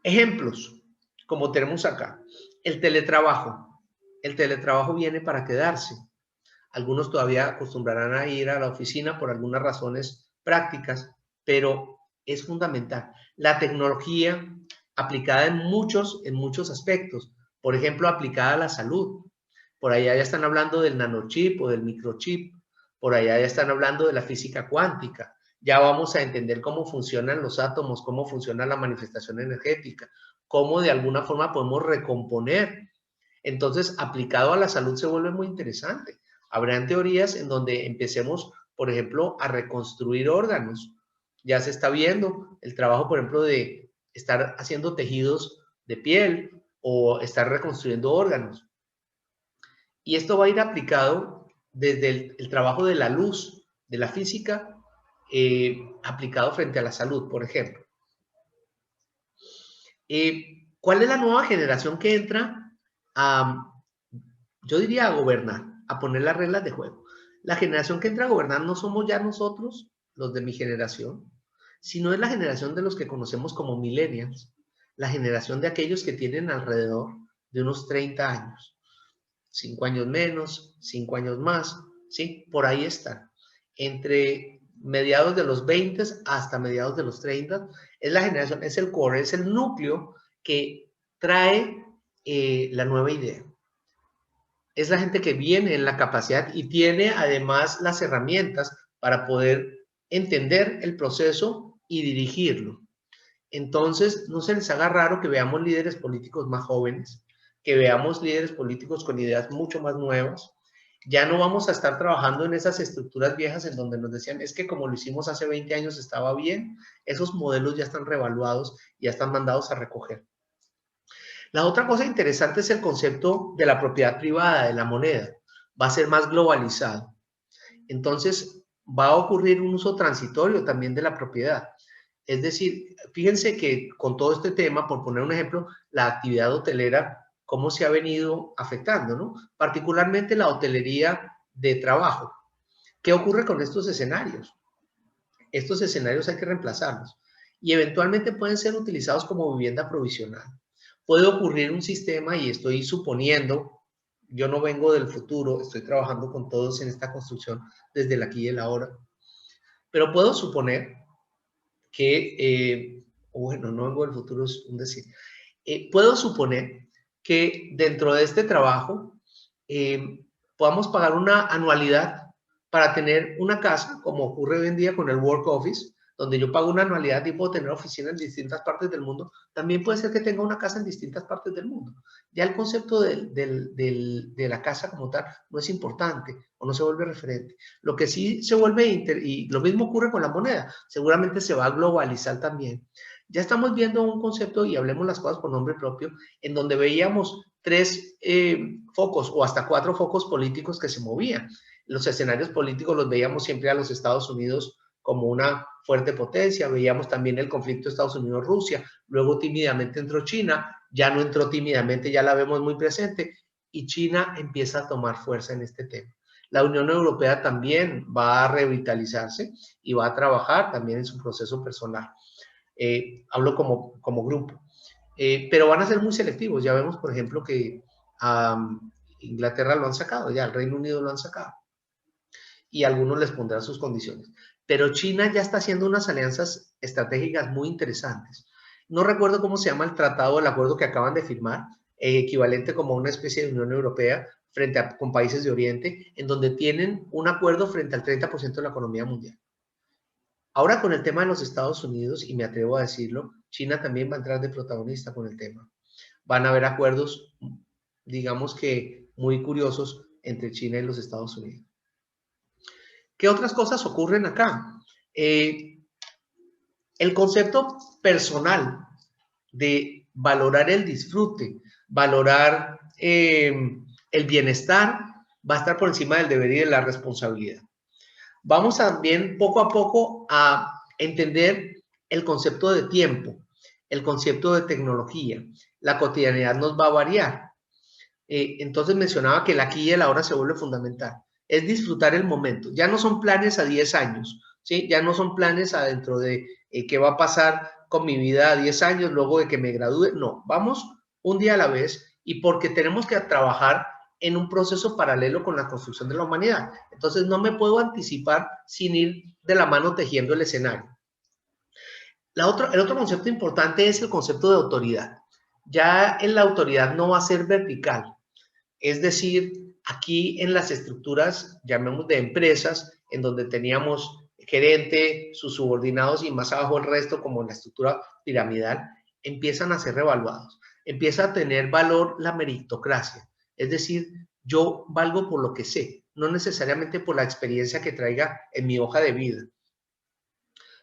[SPEAKER 1] Ejemplos, como tenemos acá. El teletrabajo. el teletrabajo viene para quedarse. Algunos todavía acostumbrarán a ir a la oficina por algunas razones prácticas, pero es fundamental. La tecnología aplicada en muchos aspectos, por ejemplo, aplicada a la salud. Por allá ya están hablando del nanochip o del microchip, por allá ya están hablando de la física cuántica. Ya vamos a entender cómo funcionan los átomos, cómo funciona la manifestación energética, cómo de alguna forma podemos recomponer. Entonces, aplicado a la salud se vuelve muy interesante. Habrán teorías en donde empecemos, por ejemplo, a reconstruir órganos. Ya se está viendo el trabajo, por ejemplo, de estar haciendo tejidos de piel o estar reconstruyendo órganos. Y esto va a ir aplicado desde el trabajo de la luz, de la física, aplicado frente a la salud, por ejemplo. ¿Cuál es la nueva generación que entra a, yo diría, a gobernar, a poner las reglas de juego? La generación que entra a gobernar no somos ya nosotros, los de mi generación, sino es la generación de los que conocemos como millennials, la generación de aquellos que tienen alrededor de unos 30 años. 5 años menos, 5 años más, ¿sí? Por ahí están. Entre mediados de los 20 hasta mediados de los 30, es la generación, es el core, es el núcleo que trae la nueva idea. Es la gente que viene en la capacidad y tiene además las herramientas para poder entender el proceso y dirigirlo. Entonces, no se les haga raro que veamos líderes políticos más jóvenes, que veamos líderes políticos con ideas mucho más nuevas. Ya no vamos a estar trabajando en esas estructuras viejas en donde nos decían, es que como lo hicimos hace 20 años estaba bien. Esos modelos ya están revaluados, ya están mandados a recoger. La otra cosa interesante es el concepto de la propiedad privada, de la moneda. Va a ser más globalizado. Entonces, va a ocurrir un uso transitorio también de la propiedad. Es decir, fíjense que con todo este tema, por poner un ejemplo, la actividad hotelera, cómo se ha venido afectando, ¿no? Particularmente la hotelería de trabajo. ¿Qué ocurre con estos escenarios? Estos escenarios hay que reemplazarlos y eventualmente pueden ser utilizados como vivienda provisional. Puede ocurrir un sistema, y estoy suponiendo, yo no vengo del futuro, estoy trabajando con todos en esta construcción desde el aquí y el ahora, pero puedo suponer que, bueno, no vengo del futuro, es un decir, puedo suponer que dentro de este trabajo podamos pagar una anualidad para tener una casa, como ocurre hoy en día con el Work Office, donde yo pago una anualidad y puedo tener oficinas en distintas partes del mundo. También puede ser que tenga una casa en distintas partes del mundo. Ya el concepto de la casa como tal no es importante o no se vuelve referente. Lo que sí se vuelve, y lo mismo ocurre con la moneda, seguramente se va a globalizar también. Ya estamos viendo un concepto, y hablemos las cosas por nombre propio, en donde veíamos 3 focos o hasta 4 focos políticos que se movían. Los escenarios políticos los veíamos siempre a los Estados Unidos como una fuerte potencia, veíamos también el conflicto Estados Unidos-Rusia, luego tímidamente entró China, ya no entró tímidamente, ya la vemos muy presente, y China empieza a tomar fuerza en este tema. La Unión Europea también va a revitalizarse y va a trabajar también en su proceso personal. Hablo como grupo. Pero van a ser muy selectivos. Ya vemos, por ejemplo, que Inglaterra lo han sacado, ya el Reino Unido lo han sacado. Y algunos les pondrán sus condiciones. Pero China ya está haciendo unas alianzas estratégicas muy interesantes. No recuerdo cómo se llama el tratado, el acuerdo que acaban de firmar, equivalente como una especie de Unión Europea con países de Oriente, en donde tienen un acuerdo frente al 30% de la economía mundial. Ahora con el tema de los Estados Unidos, y me atrevo a decirlo, China también va a entrar de protagonista con el tema. Van a haber acuerdos, digamos que muy curiosos, entre China y los Estados Unidos. ¿Qué otras cosas ocurren acá? El concepto personal de valorar el disfrute, valorar el bienestar, va a estar por encima del deber y de la responsabilidad. Vamos también poco a poco a entender el concepto de tiempo, el concepto de tecnología. La cotidianidad nos va a variar. Entonces mencionaba que el aquí y el ahora se vuelve fundamental. Es disfrutar el momento. Ya no son planes a 10 años, ¿sí? Ya no son planes adentro de qué va a pasar con mi vida a 10 años luego de que me gradúe. No, vamos un día a la vez, y porque tenemos que trabajar en un proceso paralelo con la construcción de la humanidad. Entonces no me puedo anticipar sin ir de la mano tejiendo el escenario. El otro concepto importante es el concepto de autoridad. Ya en la autoridad no va a ser vertical. Es decir, aquí en las estructuras, llamemos de empresas, en donde teníamos gerente, sus subordinados y más abajo el resto, como en la estructura piramidal, empiezan a ser revaluados. Empieza a tener valor la meritocracia. Es decir, yo valgo por lo que sé, no necesariamente por la experiencia que traiga en mi hoja de vida.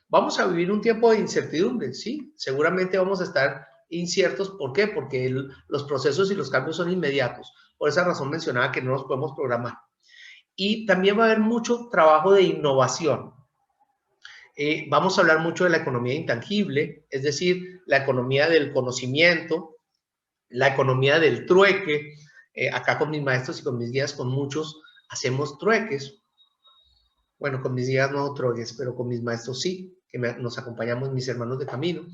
[SPEAKER 1] Vamos a vivir un tiempo de incertidumbre, sí, seguramente vamos a estar inciertos. ¿Por qué? Porque los procesos y los cambios son inmediatos. Por esa razón mencionaba que no nos podemos programar. Y también va a haber mucho trabajo de innovación. Vamos a hablar mucho de la economía intangible, es decir, la economía del conocimiento, la economía del trueque. Acá con mis maestros y con mis guías, con muchos, hacemos trueques. Bueno, con mis guías no trueques, pero con mis maestros sí, que nos acompañamos, mis hermanos de camino,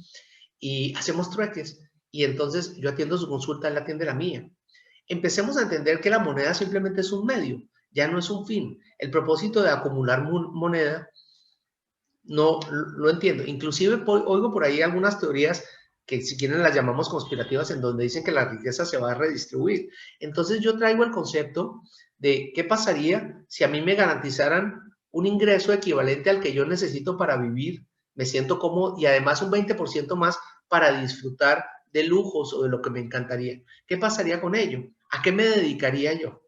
[SPEAKER 1] y hacemos trueques. Y entonces yo atiendo su consulta, él atiende la mía. Empecemos a entender que la moneda simplemente es un medio, ya no es un fin. El propósito de acumular moneda no lo entiendo. Inclusive oigo por ahí algunas teorías que si quieren las llamamos conspirativas, en donde dicen que la riqueza se va a redistribuir. Entonces yo traigo el concepto de qué pasaría si a mí me garantizaran un ingreso equivalente al que yo necesito para vivir, me siento cómodo y además un 20% más para disfrutar de lujos o de lo que me encantaría. ¿Qué pasaría con ello? ¿A qué me dedicaría yo?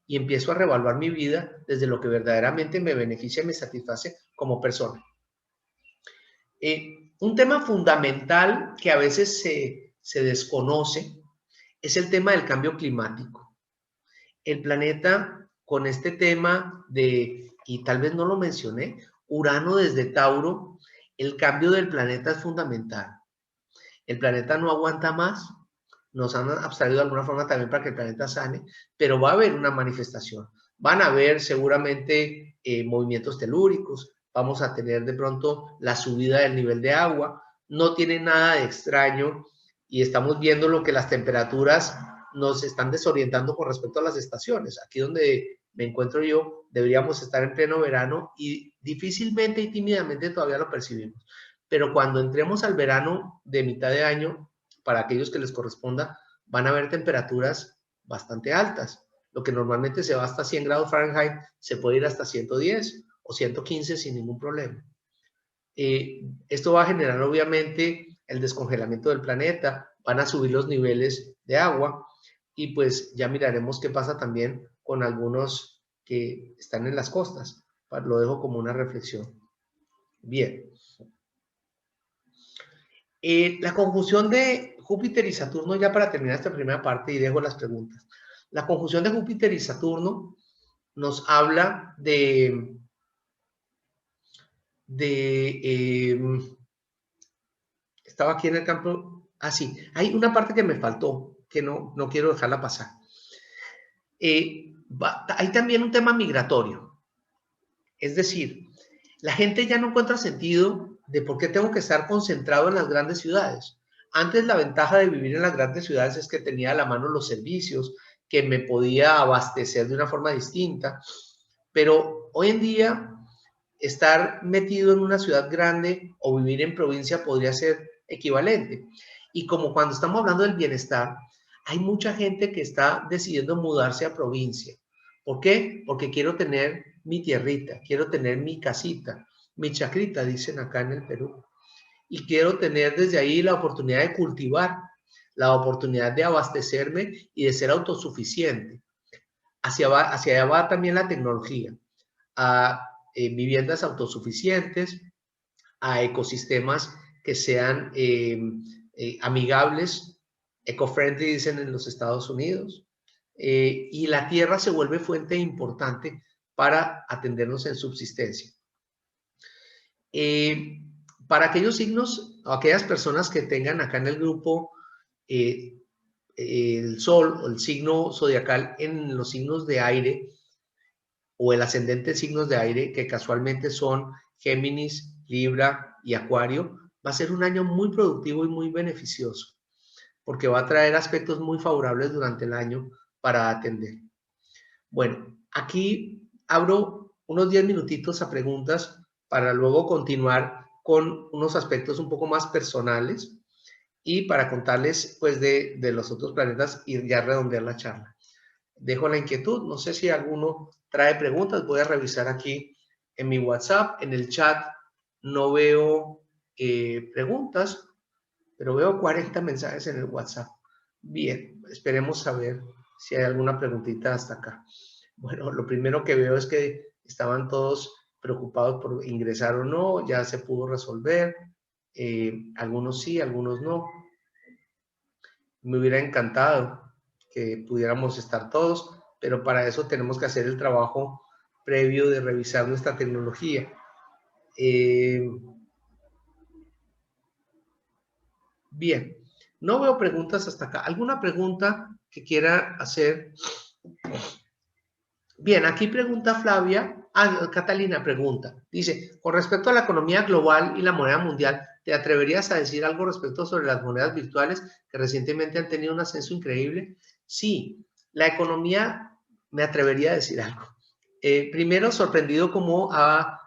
[SPEAKER 1] Y empiezo a reevaluar mi vida desde lo que verdaderamente me beneficia y me satisface como persona. Un tema fundamental que a veces se desconoce es el tema del cambio climático. El planeta, con este tema de, y tal vez no lo mencioné, Urano desde Tauro, el cambio del planeta es fundamental. El planeta no aguanta más, nos han abstraído de alguna forma también para que el planeta sane, pero va a haber una manifestación. Van a haber seguramente movimientos telúricos, vamos a tener de pronto la subida del nivel de agua, no tiene nada de extraño y estamos viendo lo que las temperaturas nos están desorientando con respecto a las estaciones. Aquí donde me encuentro yo, deberíamos estar en pleno verano y difícilmente y tímidamente todavía lo percibimos. Pero cuando entremos al verano de mitad de año, para aquellos que les corresponda, van a haber temperaturas bastante altas. Lo que normalmente se va hasta 100 grados Fahrenheit, se puede ir hasta 110 o 115 sin ningún problema. Esto va a generar obviamente el descongelamiento del planeta, van a subir los niveles de agua y pues ya miraremos qué pasa también con algunos que están en las costas. Lo dejo como una reflexión. Bien. La conjunción de Júpiter y Saturno, ya para terminar esta primera parte y dejo las preguntas. La conjunción de Júpiter y Saturno nos habla estaba aquí en el campo, sí, hay una parte que me faltó, que no quiero dejarla pasar. Hay también un tema migratorio, es decir, la gente ya no encuentra sentido de por qué tengo que estar concentrado en las grandes ciudades. Antes la ventaja de vivir en las grandes ciudades es que tenía a la mano los servicios, que me podía abastecer de una forma distinta, pero hoy en día estar metido en una ciudad grande o vivir en provincia podría ser equivalente. Y como cuando estamos hablando del bienestar, hay mucha gente que está decidiendo mudarse a provincia. ¿Por qué? Porque quiero tener mi tierrita, quiero tener mi casita, mi chacrita, dicen acá en el Perú. Y quiero tener desde ahí la oportunidad de cultivar, la oportunidad de abastecerme y de ser autosuficiente. Hacia allá va también la tecnología, a viviendas autosuficientes, a ecosistemas que sean amigables, eco-friendly, dicen en los Estados Unidos, y la tierra se vuelve fuente importante para atendernos en subsistencia. Para aquellos signos, o aquellas personas que tengan acá en el grupo el sol o el signo zodiacal en los signos de aire o el ascendente signos de aire, que casualmente son Géminis, Libra y Acuario, va a ser un año muy productivo y muy beneficioso, porque va a traer aspectos muy favorables durante el año para atender. Bueno, aquí abro unos 10 minutitos a preguntas para luego continuar con unos aspectos un poco más personales y para contarles pues de los otros planetas y ya redondear la charla. Dejo la inquietud, no sé si alguno trae preguntas, voy a revisar aquí en mi WhatsApp, en el chat no veo preguntas, pero veo 40 mensajes en el WhatsApp. Bien, esperemos saber si hay alguna preguntita hasta acá. Bueno, lo primero que veo es que estaban todos preocupados por ingresar o no, ya se pudo resolver, algunos sí, algunos no. Me hubiera encantado que pudiéramos estar todos, pero para eso tenemos que hacer el trabajo previo de revisar nuestra tecnología. Bien, no veo preguntas hasta acá. ¿Alguna pregunta que quiera hacer? Bien, aquí pregunta Flavia. Catalina pregunta. Dice, con respecto a la economía global y la moneda mundial, ¿te atreverías a decir algo respecto sobre las monedas virtuales que recientemente han tenido un ascenso increíble? Sí, la economía, me atrevería a decir algo. Primero, sorprendido cómo ha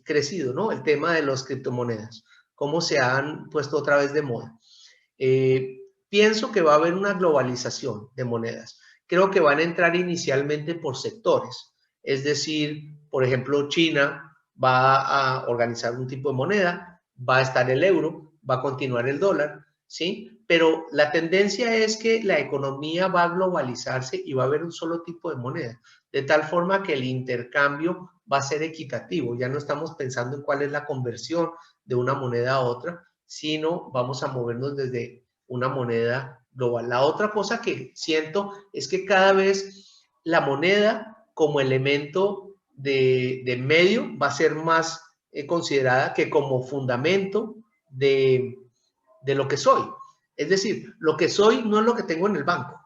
[SPEAKER 1] crecido, ¿no? El tema de las criptomonedas, cómo se han puesto otra vez de moda. Pienso que va a haber una globalización de monedas. Creo que van a entrar inicialmente por sectores. Es decir, por ejemplo, China va a organizar un tipo de moneda, va a estar el euro, va a continuar el dólar, ¿sí? Pero la tendencia es que la economía va a globalizarse y va a haber un solo tipo de moneda, de tal forma que el intercambio va a ser equitativo. Ya no estamos pensando en cuál es la conversión de una moneda a otra, sino vamos a movernos desde una moneda global. La otra cosa que siento es que cada vez la moneda como elemento de medio va a ser más considerada que como fundamento de lo que soy. Es decir, lo que soy no es lo que tengo en el banco.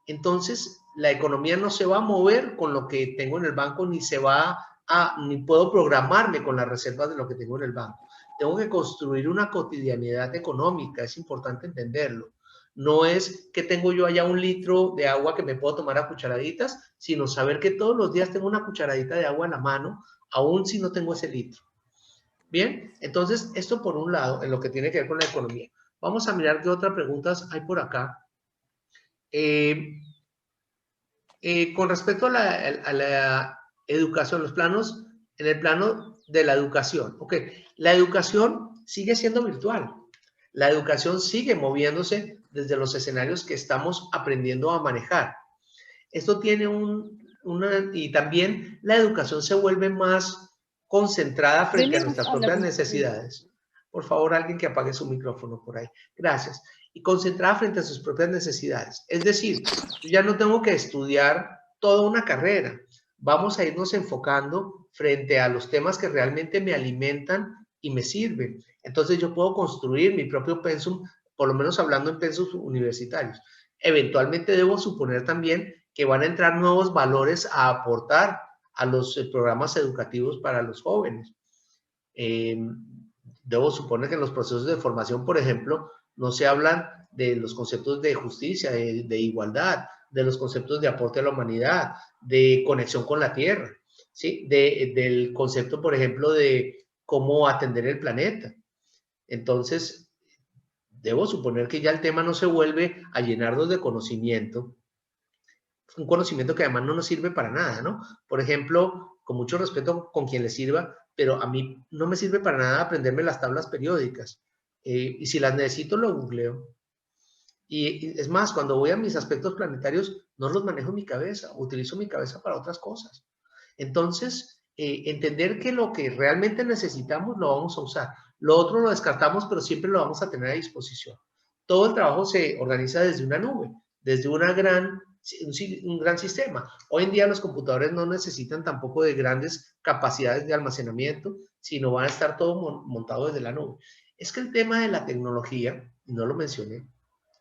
[SPEAKER 1] Entonces, la economía no se va a mover con lo que tengo en el banco, ni puedo programarme con las reservas de lo que tengo en el banco. Tengo que construir una cotidianidad económica, es importante entenderlo. No es que tengo yo allá 1 litro de agua que me puedo tomar a cucharaditas, sino saber que todos los días tengo una cucharadita de agua en la mano, aun si no tengo ese litro. Bien, entonces esto por un lado, en lo que tiene que ver con la economía. Vamos a mirar qué otras preguntas hay por acá. Con respecto a la educación, los planos, en el plano de la educación, ok, la educación sigue siendo virtual, la educación sigue moviéndose desde los escenarios que estamos aprendiendo a manejar. Esto tiene y también la educación se vuelve más concentrada frente a nuestras propias necesidades. Por favor, alguien que apague su micrófono por ahí. Gracias. Y concentrada frente a sus propias necesidades. Es decir, yo ya no tengo que estudiar toda una carrera. Vamos a irnos enfocando frente a los temas que realmente me alimentan y me sirven. Entonces yo puedo construir mi propio pensum, por lo menos hablando en pensums universitarios. Eventualmente debo suponer también que van a entrar nuevos valores a aportar a los programas educativos para los jóvenes. Debo suponer que en los procesos de formación, por ejemplo, no se hablan de los conceptos de justicia, de igualdad, de los conceptos de aporte a la humanidad, de conexión con la tierra, ¿sí? Del concepto, por ejemplo, de cómo atender el planeta. Entonces, debo suponer que ya el tema no se vuelve a llenarnos de conocimiento, un conocimiento que además no nos sirve para nada, ¿no? Por ejemplo, con mucho respeto con quien le sirva, pero a mí no me sirve para nada aprenderme las tablas periódicas. Y si las necesito, lo googleo. Y es más, cuando voy a mis aspectos planetarios, no los manejo en mi cabeza, utilizo mi cabeza para otras cosas. Entonces, entender que lo que realmente necesitamos lo vamos a usar. Lo otro lo descartamos, pero siempre lo vamos a tener a disposición. Todo el trabajo se organiza desde una nube, desde un gran sistema. Hoy en día los computadores no necesitan tampoco de grandes capacidades de almacenamiento, sino van a estar todo montado desde la nube. Es que el tema de la tecnología, y no lo mencioné,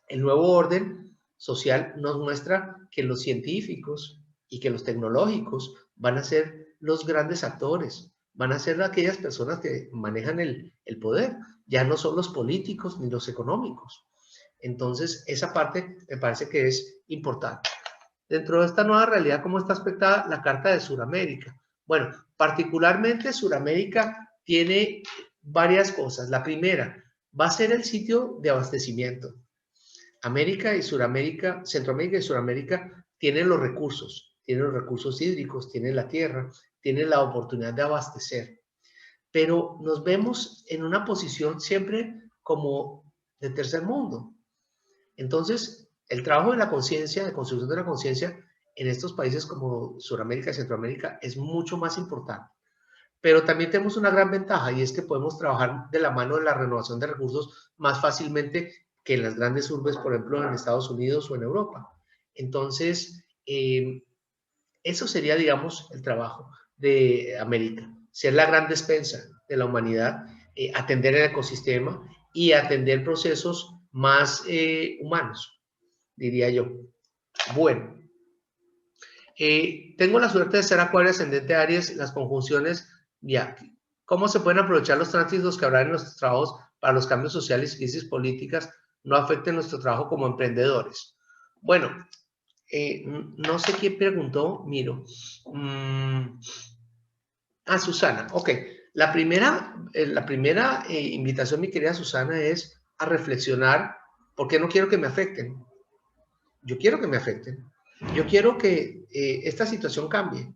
[SPEAKER 1] el nuevo orden social nos muestra que los científicos y que los tecnológicos van a ser los grandes actores, van a ser aquellas personas que manejan el poder, ya no son los políticos ni los económicos. Entonces, esa parte me parece que es importante. Dentro de esta nueva realidad, ¿cómo está aspectada la Carta de Suramérica? Bueno, particularmente Suramérica tiene varias cosas. La primera, va a ser el sitio de abastecimiento. América y Suramérica, Centroamérica y Suramérica tienen los recursos hídricos, tienen la tierra, tienen la oportunidad de abastecer. Pero nos vemos en una posición siempre como de tercer mundo. Entonces, el trabajo de la conciencia, de construcción de la conciencia en estos países como Suramérica y Centroamérica es mucho más importante. Pero también tenemos una gran ventaja y es que podemos trabajar de la mano de la renovación de recursos más fácilmente que en las grandes urbes, por ejemplo, en Estados Unidos o en Europa. Entonces, eso sería, digamos, el trabajo de América, ser la gran despensa de la humanidad, atender el ecosistema y atender procesos más humanos, diría yo. Bueno, tengo la suerte de ser Acuario ascendente Aries, las conjunciones, ya, ¿cómo se pueden aprovechar los tránsitos que habrá en nuestros trabajos para los cambios sociales y crisis políticas no afecten nuestro trabajo como emprendedores? Bueno, no sé quién preguntó, miro. Susana, ok. La primera invitación, mi querida Susana, es a reflexionar por qué no quiero que me afecten. Yo quiero que me afecten. Yo quiero que esta situación cambie.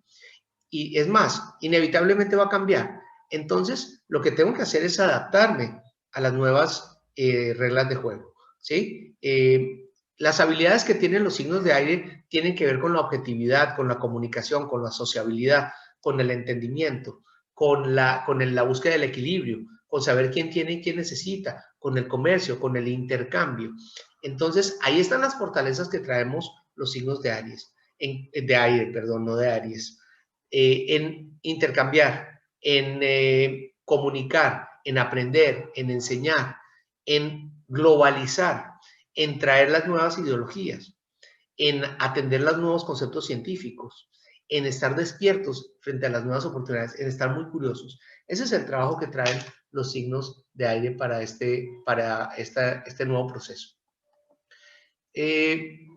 [SPEAKER 1] Y es más, inevitablemente va a cambiar. Entonces, lo que tengo que hacer es adaptarme a las nuevas reglas de juego, ¿sí? Las habilidades que tienen los signos de aire tienen que ver con la objetividad, con la comunicación, con la sociabilidad, con el entendimiento, con la búsqueda del equilibrio, con saber quién tiene y quién necesita, con el comercio, con el intercambio. Entonces, ahí están las fortalezas que traemos los signos de Aries, de aire, perdón, no de Aries. En intercambiar, en comunicar, en aprender, en enseñar, en globalizar, en traer las nuevas ideologías, en atender los nuevos conceptos científicos, en estar despiertos frente a las nuevas oportunidades, en estar muy curiosos. Ese es el trabajo que traen los signos de aire para este nuevo proceso. El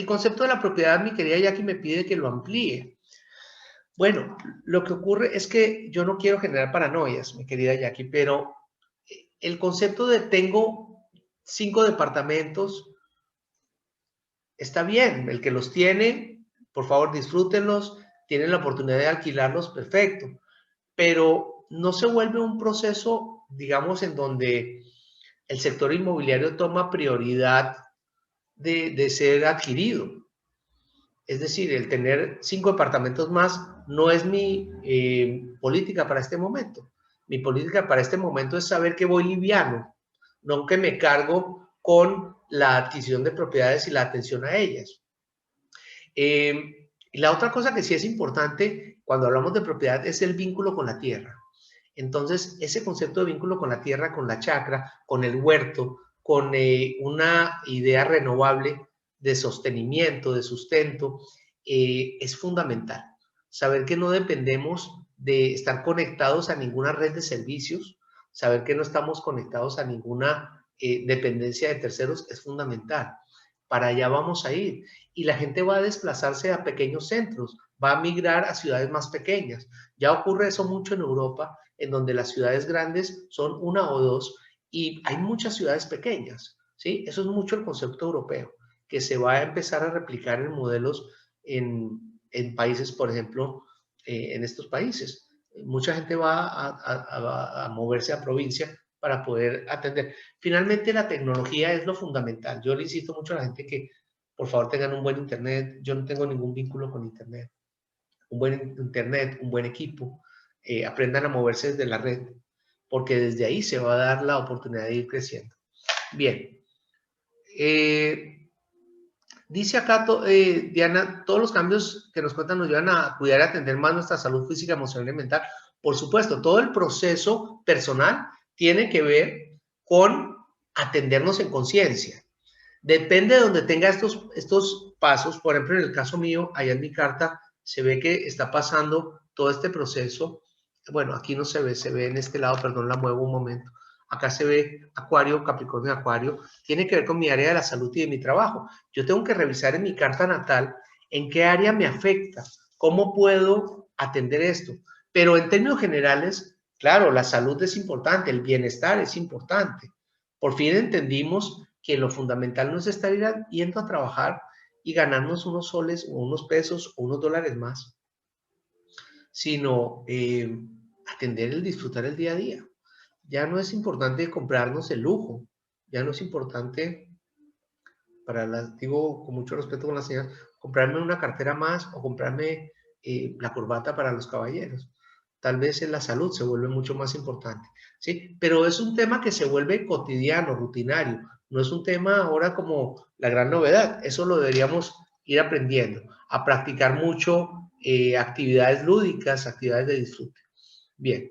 [SPEAKER 1] concepto de la propiedad, mi querida Jackie, me pide que lo amplíe. Bueno, lo que ocurre es que yo no quiero generar paranoias, mi querida Jackie, pero el concepto de tengo 5 departamentos está bien. El que los tiene, por favor, disfrútenlos. Tienen la oportunidad de alquilarlos, perfecto. Pero no se vuelve un proceso, digamos, en donde el sector inmobiliario toma prioridad de ser adquirido. Es decir, el tener 5 departamentos más no es mi política para este momento. Mi política para este momento es saber que voy liviano, no que me cargo con la adquisición de propiedades y la atención a ellas. Y la otra cosa que sí es importante cuando hablamos de propiedad es el vínculo con la tierra. Entonces, ese concepto de vínculo con la tierra, con la chacra, con el huerto, con una idea renovable de sostenimiento, de sustento, es fundamental. Saber que no dependemos de estar conectados a ninguna red de servicios, saber que no estamos conectados a ninguna dependencia de terceros es fundamental. Para allá vamos a ir. Y la gente va a desplazarse a pequeños centros, va a migrar a ciudades más pequeñas. Ya ocurre eso mucho en Europa, en donde las ciudades grandes son 1 o 2 y hay muchas ciudades pequeñas, ¿sí? Eso es mucho el concepto europeo, que se va a empezar a replicar en modelos en países, por ejemplo, en estos países. Mucha gente va a moverse a provincia para poder atender. Finalmente, la tecnología es lo fundamental. Yo le insisto mucho a la gente que, por favor, tengan un buen internet. Yo no tengo ningún vínculo con internet. Un buen internet, un buen equipo. Aprendan a moverse desde la red, porque desde ahí se va a dar la oportunidad de ir creciendo. Bien. Dice acá, Diana, todos los cambios que nos cuentan nos llevan a cuidar y atender más nuestra salud física, emocional y mental. Por supuesto, todo el proceso personal tiene que ver con atendernos en conciencia. Depende de donde tenga estos pasos. Por ejemplo, en el caso mío, allá en mi carta, se ve que está pasando todo este proceso. Bueno, aquí no se ve en este lado, perdón, la muevo un momento. acá se ve Acuario, Capricornio, Acuario, tiene que ver con mi área de la salud y de mi trabajo. Yo tengo que revisar en mi carta natal en qué área me afecta, cómo puedo atender esto. Pero en términos generales, claro, la salud es importante, el bienestar es importante. Por fin entendimos que lo fundamental no es estar yendo a trabajar y ganarnos unos soles o unos pesos o unos dólares más, sino atender el disfrutar el día a día. Ya no es importante comprarnos el lujo, ya no es importante, digo con mucho respeto con las señoras, comprarme una cartera más o comprarme la corbata para los caballeros. Tal vez en la salud se vuelve mucho más importante, ¿sí? Pero es un tema que se vuelve cotidiano, rutinario. No es un tema ahora como la gran novedad. Eso lo deberíamos ir aprendiendo, a practicar mucho actividades lúdicas, actividades de disfrute. Bien.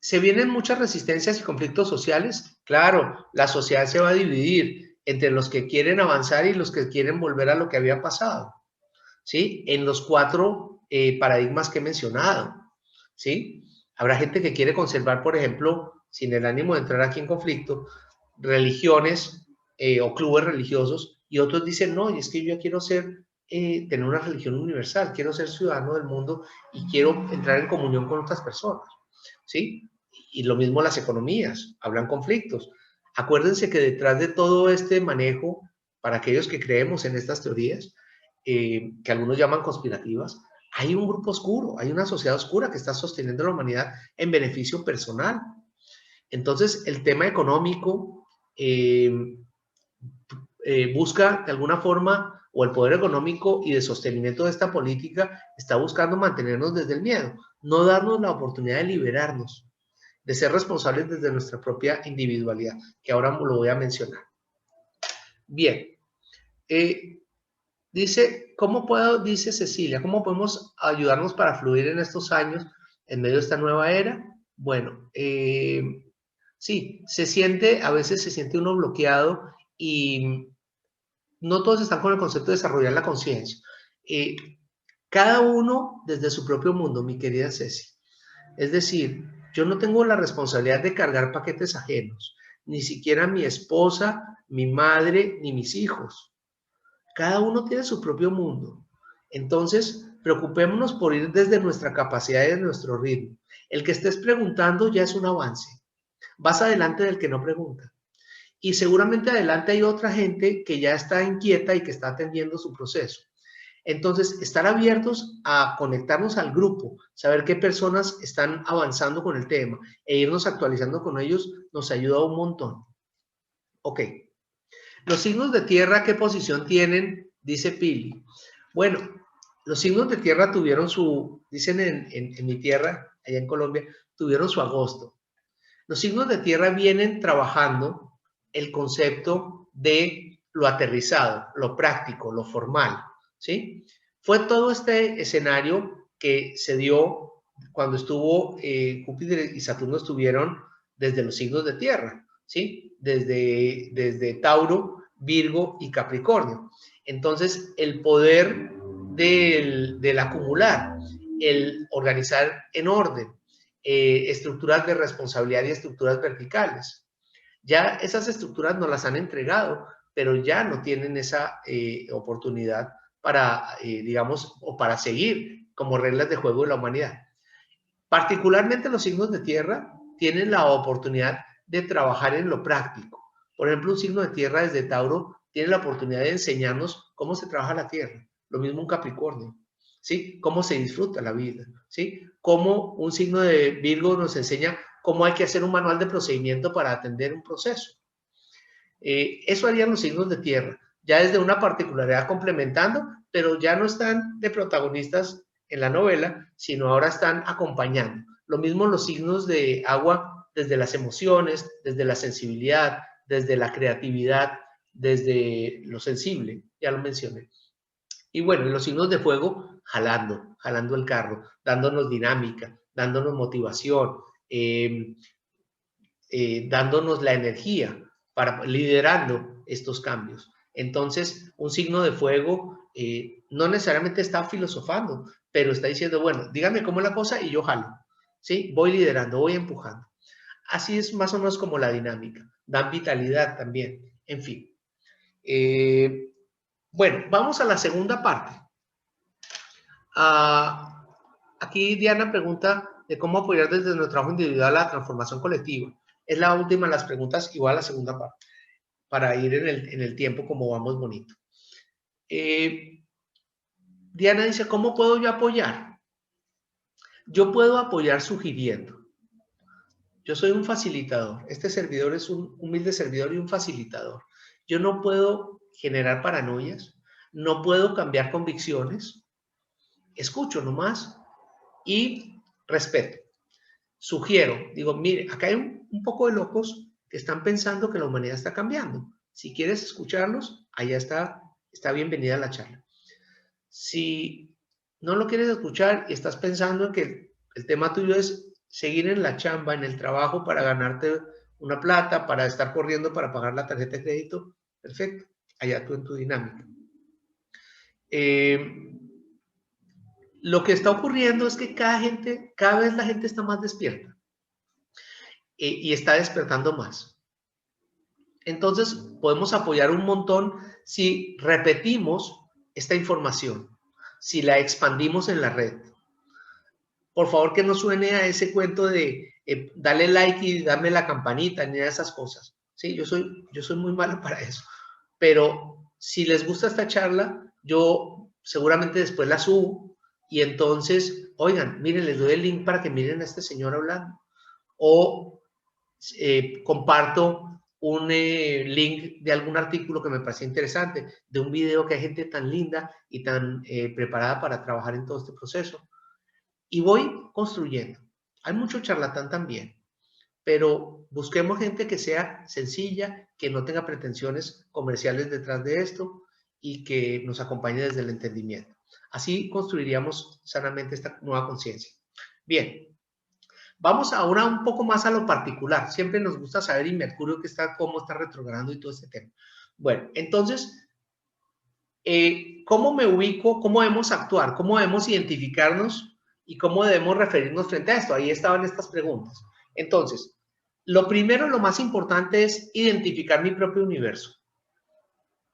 [SPEAKER 1] ¿Se vienen muchas resistencias y conflictos sociales? Claro, la sociedad se va a dividir entre los que quieren avanzar y los que quieren volver a lo que había pasado, ¿sí? En los 4 paradigmas que he mencionado, ¿sí? Habrá gente que quiere conservar, por ejemplo, sin el ánimo de entrar aquí en conflicto, religiones o clubes religiosos, y otros dicen, no, y es que yo quiero tener una religión universal, quiero ser ciudadano del mundo y quiero entrar en comunión con otras personas, ¿sí? Y lo mismo las economías, hablan conflictos. Acuérdense que detrás de todo este manejo, para aquellos que creemos en estas teorías, que algunos llaman conspirativas, hay un grupo oscuro, hay una sociedad oscura que está sosteniendo a la humanidad en beneficio personal. Entonces, el tema económico busca de alguna forma, o el poder económico y de sostenimiento de esta política está buscando mantenernos desde el miedo, no darnos la oportunidad de liberarnos, de ser responsables desde nuestra propia individualidad, que ahora lo voy a mencionar. Bien, dice Cecilia, ¿cómo podemos ayudarnos para fluir en estos años en medio de esta nueva era? Bueno, sí, a veces se siente uno bloqueado y no todos están con el concepto de desarrollar la conciencia. Cada uno desde su propio mundo, mi querida Ceci. Es decir, yo no tengo la responsabilidad de cargar paquetes ajenos, ni siquiera mi esposa, mi madre, ni mis hijos. Cada uno tiene su propio mundo. Entonces, preocupémonos por ir desde nuestra capacidad y de nuestro ritmo. El que estés preguntando ya es un avance. Vas adelante del que no pregunta. Y seguramente adelante hay otra gente que ya está inquieta y que está atendiendo su proceso. Entonces, estar abiertos a conectarnos al grupo, saber qué personas están avanzando con el tema e irnos actualizando con ellos nos ayuda un montón. Ok. Los signos de tierra, ¿qué posición tienen? Dice Pili. Bueno, los signos de tierra tuvieron dicen en mi tierra, allá en Colombia, tuvieron su agosto. Los signos de tierra vienen trabajando el concepto de lo aterrizado, lo práctico, lo formal, ¿sí? Fue todo este escenario que se dio cuando estuvo Júpiter y Saturno estuvieron desde los signos de tierra, ¿sí? Desde Tauro, Virgo y Capricornio. Entonces, el poder del acumular, el organizar en orden, estructuras de responsabilidad y estructuras verticales. Ya esas estructuras nos las han entregado, pero ya no tienen esa oportunidad para, digamos, o para seguir como reglas de juego de la humanidad. Particularmente los signos de tierra tienen la oportunidad de trabajar en lo práctico. Por ejemplo, un signo de tierra desde Tauro tiene la oportunidad de enseñarnos cómo se trabaja la tierra. Lo mismo un Capricornio, ¿sí? Cómo se disfruta la vida, ¿sí? Cómo un signo de Virgo nos enseña cómo hay que hacer un manual de procedimiento para atender un proceso. Eso harían los signos de tierra, ya desde una particularidad complementando, pero ya no están de protagonistas en la novela, sino ahora están acompañando. Lo mismo los signos de agua desde las emociones, desde la sensibilidad, desde la creatividad, desde lo sensible, ya lo mencioné. Y bueno, los signos de fuego jalando el carro, dándonos dinámica, dándonos motivación, dándonos la energía, liderando estos cambios. Entonces, un signo de fuego no necesariamente está filosofando, pero está diciendo, bueno, dígame cómo es la cosa y yo jalo. ¿sí? Voy liderando, voy empujando. Así es más o menos como la dinámica. Dan vitalidad también, en fin. Bueno, vamos a la segunda parte. Aquí Diana pregunta de cómo apoyar desde nuestro trabajo individual la transformación colectiva. Es la última de las preguntas, igual la segunda parte, para ir en el tiempo como vamos bonito. Diana dice, ¿cómo puedo yo apoyar? Yo puedo apoyar sugiriendo. Yo soy un facilitador. Este servidor es un humilde servidor y un facilitador. Yo no puedo generar paranoias, no puedo cambiar convicciones, escucho nomás y respeto. Sugiero, digo, mire, acá hay un poco de locos que están pensando que la humanidad está cambiando. Si quieres escucharlos, allá está bienvenida a la charla. Si no lo quieres escuchar y estás pensando en que el tema tuyo es seguir en la chamba, en el trabajo para ganarte una plata, para estar corriendo para pagar la tarjeta de crédito, perfecto, allá tú en tu dinámica. Lo que está ocurriendo es que cada vez la gente está más despierta y está despertando más. Entonces, podemos apoyar un montón si repetimos esta información, si la expandimos en la red. Por favor, que no suene a ese cuento de dale like y dame la campanita, ni a esas cosas. Sí, yo soy muy malo para eso. Pero si les gusta esta charla, yo seguramente después la subo y entonces, oigan, miren, les doy el link para que miren a este señor hablando. O comparto un link de algún artículo que me pareció interesante, de un video que hay gente tan linda y tan preparada para trabajar en todo este proceso. Y voy construyendo. Hay mucho charlatán también, pero busquemos gente que sea sencilla, que no tenga pretensiones comerciales detrás de esto y que nos acompañe desde el entendimiento. Así construiríamos sanamente esta nueva conciencia. Bien, vamos ahora un poco más a lo particular. Siempre nos gusta saber y Mercurio cómo está retrogradando y todo este tema. Bueno, entonces, ¿cómo me ubico? ¿Cómo debemos actuar? ¿Cómo debemos identificarnos? ¿Y cómo debemos referirnos frente a esto? Ahí estaban estas preguntas. Entonces, lo primero, lo más importante es identificar mi propio universo.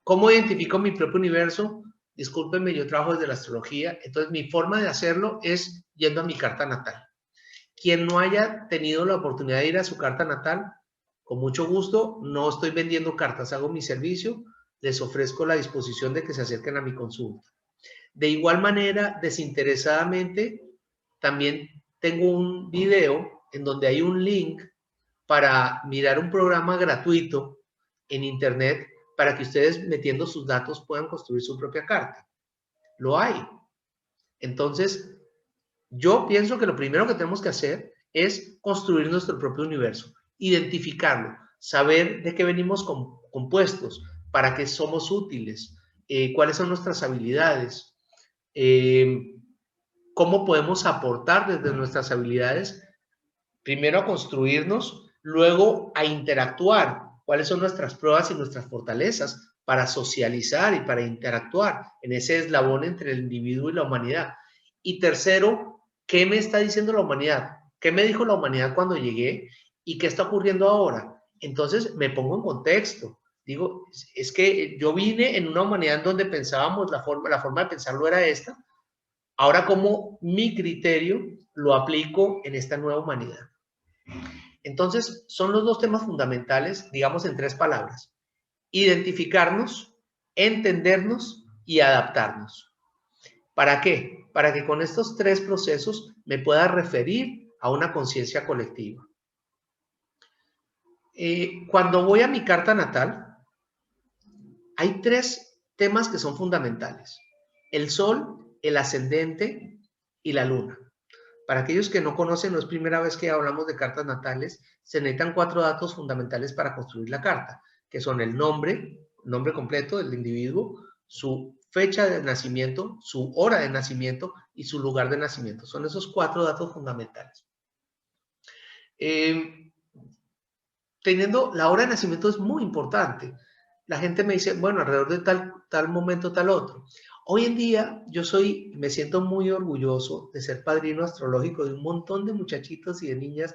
[SPEAKER 1] ¿Cómo identifico mi propio universo? Discúlpenme, yo trabajo desde la astrología, entonces mi forma de hacerlo es yendo a mi carta natal. Quien no haya tenido la oportunidad de ir a su carta natal, con mucho gusto, no estoy vendiendo cartas, hago mi servicio, les ofrezco la disposición de que se acerquen a mi consulta. De igual manera, desinteresadamente, también tengo un video en donde hay un link para mirar un programa gratuito en internet para que ustedes metiendo sus datos puedan construir su propia carta. Lo hay. Entonces, yo pienso que lo primero que tenemos que hacer es construir nuestro propio universo, identificarlo, saber de qué venimos compuestos, para qué somos útiles, cuáles son nuestras habilidades, cómo podemos aportar desde nuestras habilidades, primero a construirnos, luego a interactuar, cuáles son nuestras pruebas y nuestras fortalezas para socializar y para interactuar en ese eslabón entre el individuo y la humanidad. Y tercero, ¿qué me está diciendo la humanidad? ¿Qué me dijo la humanidad cuando llegué? ¿Y qué está ocurriendo ahora? Entonces me pongo en contexto. Digo, es que yo vine en una humanidad en donde pensábamos, la forma de pensarlo era esta. Ahora, ¿cómo mi criterio lo aplico en esta nueva humanidad? Entonces, son los dos temas fundamentales, digamos en tres palabras. Identificarnos, entendernos y adaptarnos. ¿Para qué? Para que con estos tres procesos me pueda referir a una conciencia colectiva. Cuando voy a mi carta natal, hay tres temas que son fundamentales. El sol, el ascendente y la luna. Para aquellos que no conocen, no es primera vez que hablamos de cartas natales, se necesitan 4 datos fundamentales para construir la carta, que son el nombre completo del individuo, su fecha de nacimiento, su hora de nacimiento y su lugar de nacimiento. Son esos 4 datos fundamentales. Teniendo la hora de nacimiento es muy importante. La gente me dice, bueno, alrededor de tal momento, tal otro. Hoy en día me siento muy orgulloso de ser padrino astrológico de un montón de muchachitos y de niñas,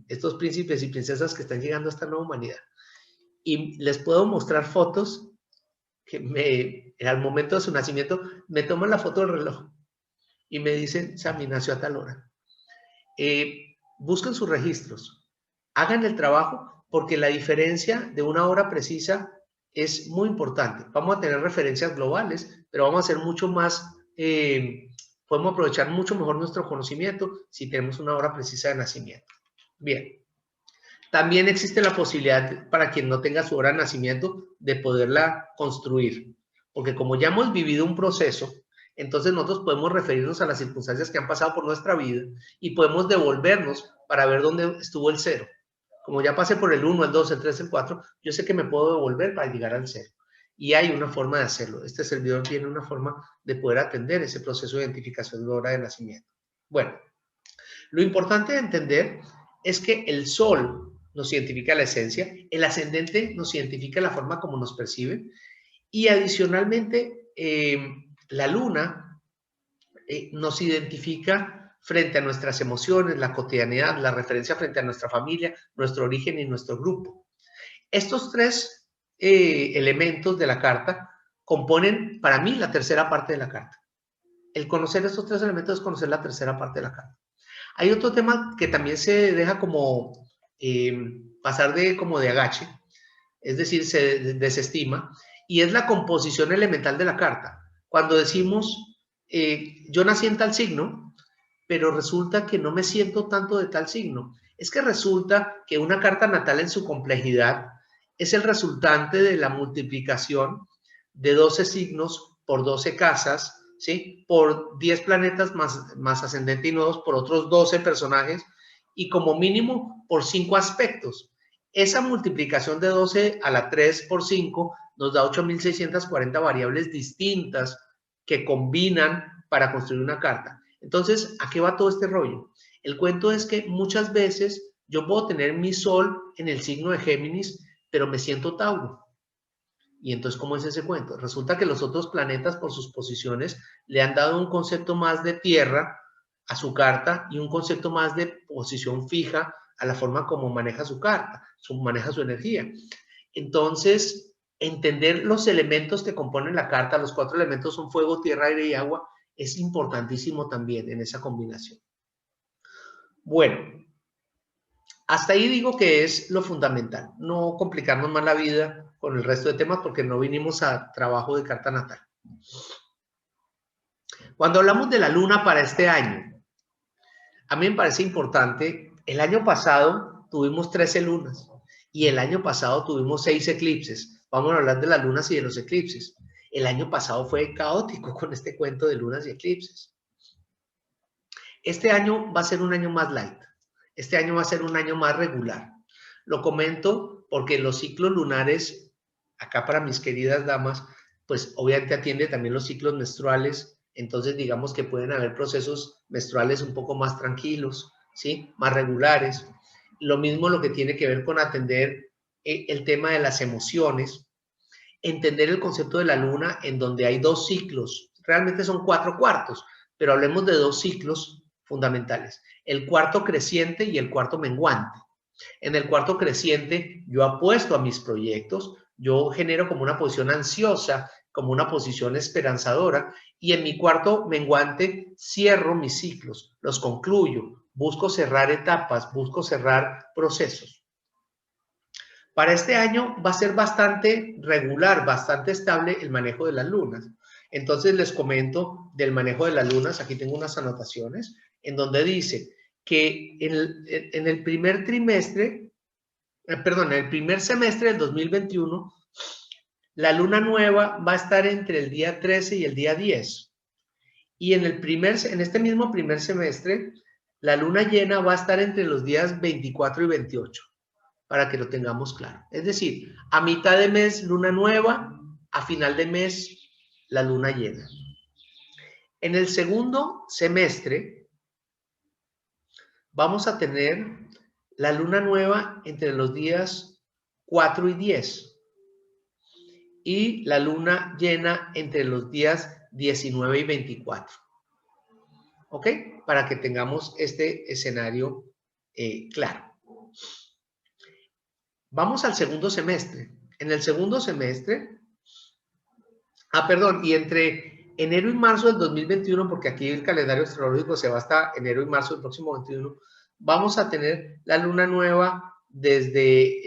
[SPEAKER 1] estos príncipes y princesas que están llegando a esta nueva humanidad. Y les puedo mostrar fotos que al momento de su nacimiento me toman la foto del reloj y me dicen, Sammy nació a tal hora. Busquen sus registros, hagan el trabajo, porque la diferencia de una hora precisa es muy importante. Vamos a tener referencias globales, pero vamos a ser mucho más, podemos aprovechar mucho mejor nuestro conocimiento si tenemos una hora precisa de nacimiento. Bien. También existe la posibilidad para quien no tenga su hora de nacimiento de poderla construir, porque como ya hemos vivido un proceso, entonces nosotros podemos referirnos a las circunstancias que han pasado por nuestra vida y podemos devolvernos para ver dónde estuvo el cero. Como ya pasé por el 1, el 2, el 3, el 4, yo sé que me puedo devolver para llegar al cero. Y hay una forma de hacerlo. Este servidor tiene una forma de poder atender ese proceso de identificación de hora de nacimiento. Bueno, lo importante de entender es que el sol nos identifica la esencia, el ascendente nos identifica la forma como nos percibe y adicionalmente la luna nos identifica frente a nuestras emociones, la cotidianidad, la referencia frente a nuestra familia, nuestro origen y nuestro grupo. Estos tres elementos de la carta componen para mí la tercera parte de la carta. El conocer estos tres elementos es conocer la tercera parte de la carta. Hay otro tema que también se deja como pasar como de agache, es decir, se desestima, y es la composición elemental de la carta. Cuando decimos, yo nací en tal signo, pero resulta que no me siento tanto de tal signo. Es que resulta que una carta natal en su complejidad es el resultante de la multiplicación de 12 signos por 12 casas, ¿sí? Por 10 planetas más ascendente y nodos, por otros 12 personajes y como mínimo por 5 aspectos. Esa multiplicación de 12 a la 3 por 5 nos da 8.640 variables distintas que combinan para construir una carta. Entonces, ¿a qué va todo este rollo? El cuento es que muchas veces yo puedo tener mi sol en el signo de Géminis, pero me siento Tauro. Y entonces, ¿cómo es ese cuento? Resulta que los otros planetas, por sus posiciones, le han dado un concepto más de tierra a su carta y un concepto más de posición fija a la forma como maneja su carta, maneja su energía. Entonces, entender los elementos que componen la carta, los 4 elementos son fuego, tierra, aire y agua, es importantísimo también en esa combinación. Bueno, hasta ahí digo que es lo fundamental, no complicarnos más la vida con el resto de temas porque no vinimos a trabajo de carta natal. Cuando hablamos de la luna para este año, a mí me parece importante, el año pasado tuvimos 13 lunas y el año pasado tuvimos 6 eclipses. Vamos a hablar de las lunas y de los eclipses. El año pasado fue caótico con este cuento de lunas y eclipses. Este año va a ser un año más light. Este año va a ser un año más regular. Lo comento porque los ciclos lunares, acá para mis queridas damas, pues obviamente atiende también los ciclos menstruales, entonces digamos que pueden haber procesos menstruales un poco más tranquilos, ¿sí? Más regulares. Lo mismo lo que tiene que ver con atender el tema de las emociones, entender el concepto de la luna en donde hay 2 ciclos, realmente son 4 cuartos, pero hablemos de 2 ciclos fundamentales, el cuarto creciente y el cuarto menguante. En el cuarto creciente yo apuesto a mis proyectos, yo genero como una posición ansiosa, como una posición esperanzadora, y en mi cuarto menguante cierro mis ciclos, los concluyo, busco cerrar etapas, busco cerrar procesos. Para este año va a ser bastante regular, bastante estable el manejo de las lunas. Entonces les comento del manejo de las lunas, aquí tengo unas anotaciones, en donde dice que en el primer trimestre, en el primer semestre del 2021, la luna nueva va a estar entre el día 13 y el día 10. Y en este mismo primer semestre, la luna llena va a estar entre los días 24 y 28, para que lo tengamos claro. Es decir, a mitad de mes, luna nueva, a final de mes, la luna llena. En el segundo semestre, vamos a tener la luna nueva entre los días 4 y 10 y la luna llena entre los días 19 y 24. ¿Ok? Para que tengamos este escenario claro. Vamos al segundo semestre. En el segundo semestre, perdón, y entre enero y marzo del 2021, porque aquí el calendario astrológico se va hasta enero y marzo del próximo 21, vamos a tener la luna nueva desde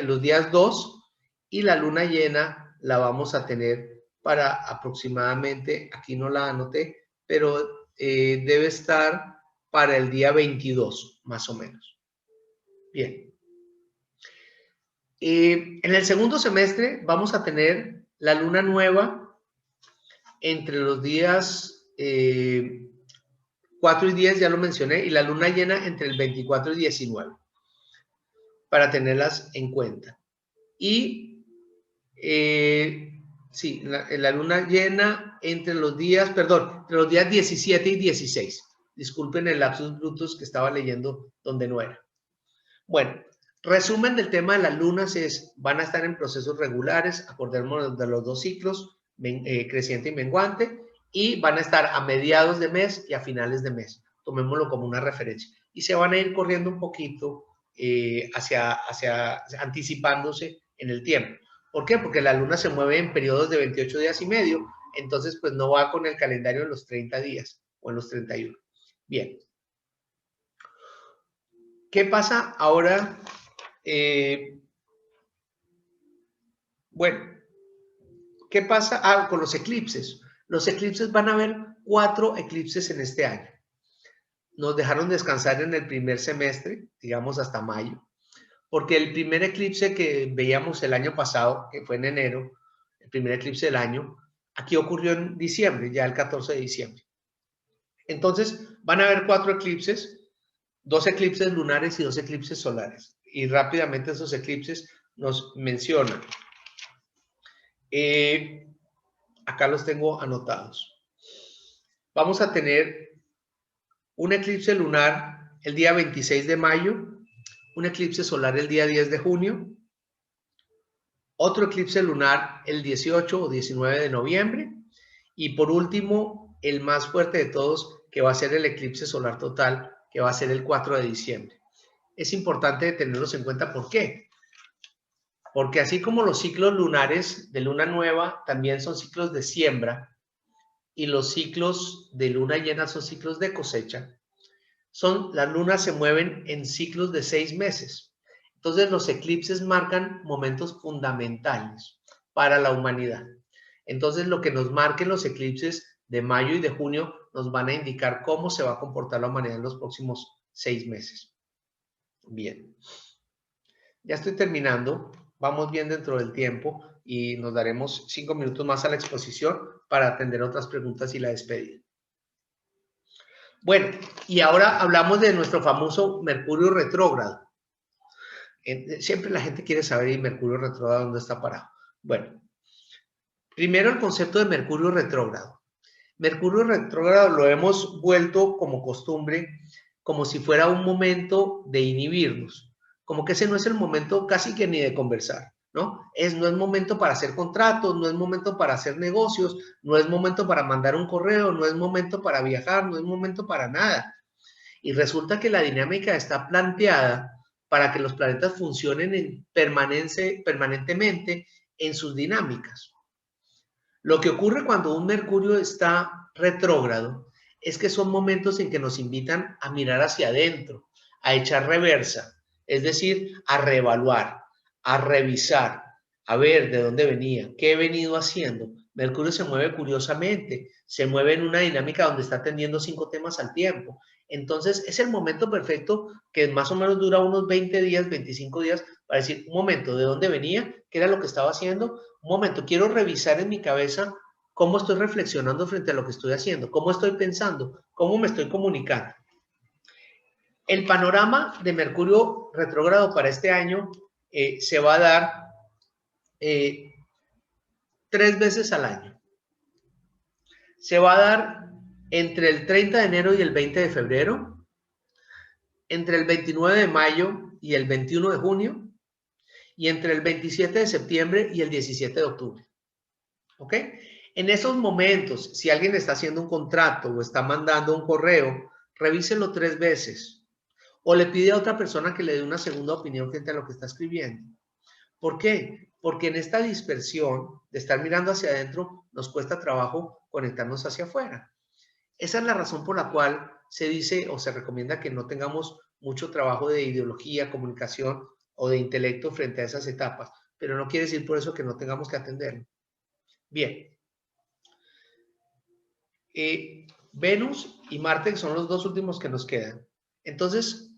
[SPEAKER 1] los días 2 y la luna llena la vamos a tener para aproximadamente, aquí no la anoté, pero debe estar para el día 22, más o menos. Bien. En el segundo semestre vamos a tener la luna nueva entre los días 4 y 10, ya lo mencioné, y la luna llena entre el 24 y 19, para tenerlas en cuenta. Y sí, la luna llena entre los días 17 y 16. Disculpen el lapsus brutus que estaba leyendo donde no era. Bueno, resumen del tema de las lunas es, van a estar en procesos regulares, acordémonos de los dos ciclos, creciente y menguante, y van a estar a mediados de mes y a finales de mes. Tomémoslo como una referencia. Y se van a ir corriendo un poquito anticipándose en el tiempo. ¿Por qué? Porque la luna se mueve en periodos de 28 días y medio, entonces pues no va con el calendario en los 30 días o en los 31. Bien. ¿Qué pasa ahora? Bueno, ¿qué pasa? Con los eclipses. Los eclipses van a haber 4 eclipses en este año. Nos dejaron descansar en el primer semestre, digamos hasta mayo, porque el primer eclipse que veíamos el año pasado, que fue en enero, el primer eclipse del año, aquí ocurrió en diciembre, ya el 14 de diciembre. Entonces, van a haber 4 eclipses, 2 eclipses lunares y 2 eclipses solares. Y rápidamente esos eclipses nos mencionan. Acá los tengo anotados. Vamos a tener un eclipse lunar el día 26 de mayo, un eclipse solar el día 10 de junio, otro eclipse lunar el 18 o 19 de noviembre y por último, el más fuerte de todos, que va a ser el eclipse solar total, que va a ser el 4 de diciembre. Es importante tenerlos en cuenta. ¿Por qué? Porque así como los ciclos lunares de luna nueva también son ciclos de siembra y los ciclos de luna llena son ciclos de cosecha, las lunas se mueven en ciclos de 6 meses. Entonces los eclipses marcan momentos fundamentales para la humanidad. Entonces lo que nos marquen los eclipses de mayo y de junio nos van a indicar cómo se va a comportar la humanidad en los próximos 6 meses. Bien. Ya estoy terminando. Vamos bien dentro del tiempo y nos daremos 5 minutos más a la exposición para atender otras preguntas y la despedida. Bueno, y ahora hablamos de nuestro famoso Mercurio retrógrado. Siempre la gente quiere saber, ¿y Mercurio retrógrado dónde está parado? Bueno, primero el concepto de Mercurio retrógrado. Mercurio retrógrado lo hemos vuelto como costumbre, como si fuera un momento de inhibirnos, como que ese no es el momento casi que ni de conversar, ¿no? No es momento para hacer contratos, no es momento para hacer negocios, no es momento para mandar un correo, no es momento para viajar, no es momento para nada. Y resulta que la dinámica está planteada para que los planetas funcionen permanentemente en sus dinámicas. Lo que ocurre cuando un Mercurio está retrógrado es que son momentos en que nos invitan a mirar hacia adentro, a echar reversa, es decir, a reevaluar, a revisar, a ver de dónde venía, qué he venido haciendo. Mercurio se mueve curiosamente, se mueve en una dinámica donde está atendiendo 5 temas al tiempo. Entonces, es el momento perfecto que más o menos dura unos 20 días, 25 días, para decir, un momento, ¿de dónde venía? ¿Qué era lo que estaba haciendo? Un momento, quiero revisar en mi cabeza cómo estoy reflexionando frente a lo que estoy haciendo, cómo estoy pensando, cómo me estoy comunicando. El panorama de Mercurio retrógrado para este año se va a dar 3 veces al año. Se va a dar entre el 30 de enero y el 20 de febrero, entre el 29 de mayo y el 21 de junio, y entre el 27 de septiembre y el 17 de octubre. ¿Ok? En esos momentos, si alguien está haciendo un contrato o está mandando un correo, revíselo 3 veces o le pide a otra persona que le dé una segunda opinión frente a lo que está escribiendo. ¿Por qué? Porque en esta dispersión de estar mirando hacia adentro nos cuesta trabajo conectarnos hacia afuera. Esa es la razón por la cual se dice o se recomienda que no tengamos mucho trabajo de ideología, comunicación o de intelecto frente a esas etapas, pero no quiere decir por eso que no tengamos que atenderlo. Bien, Venus y Marte son los dos últimos que nos quedan. Entonces,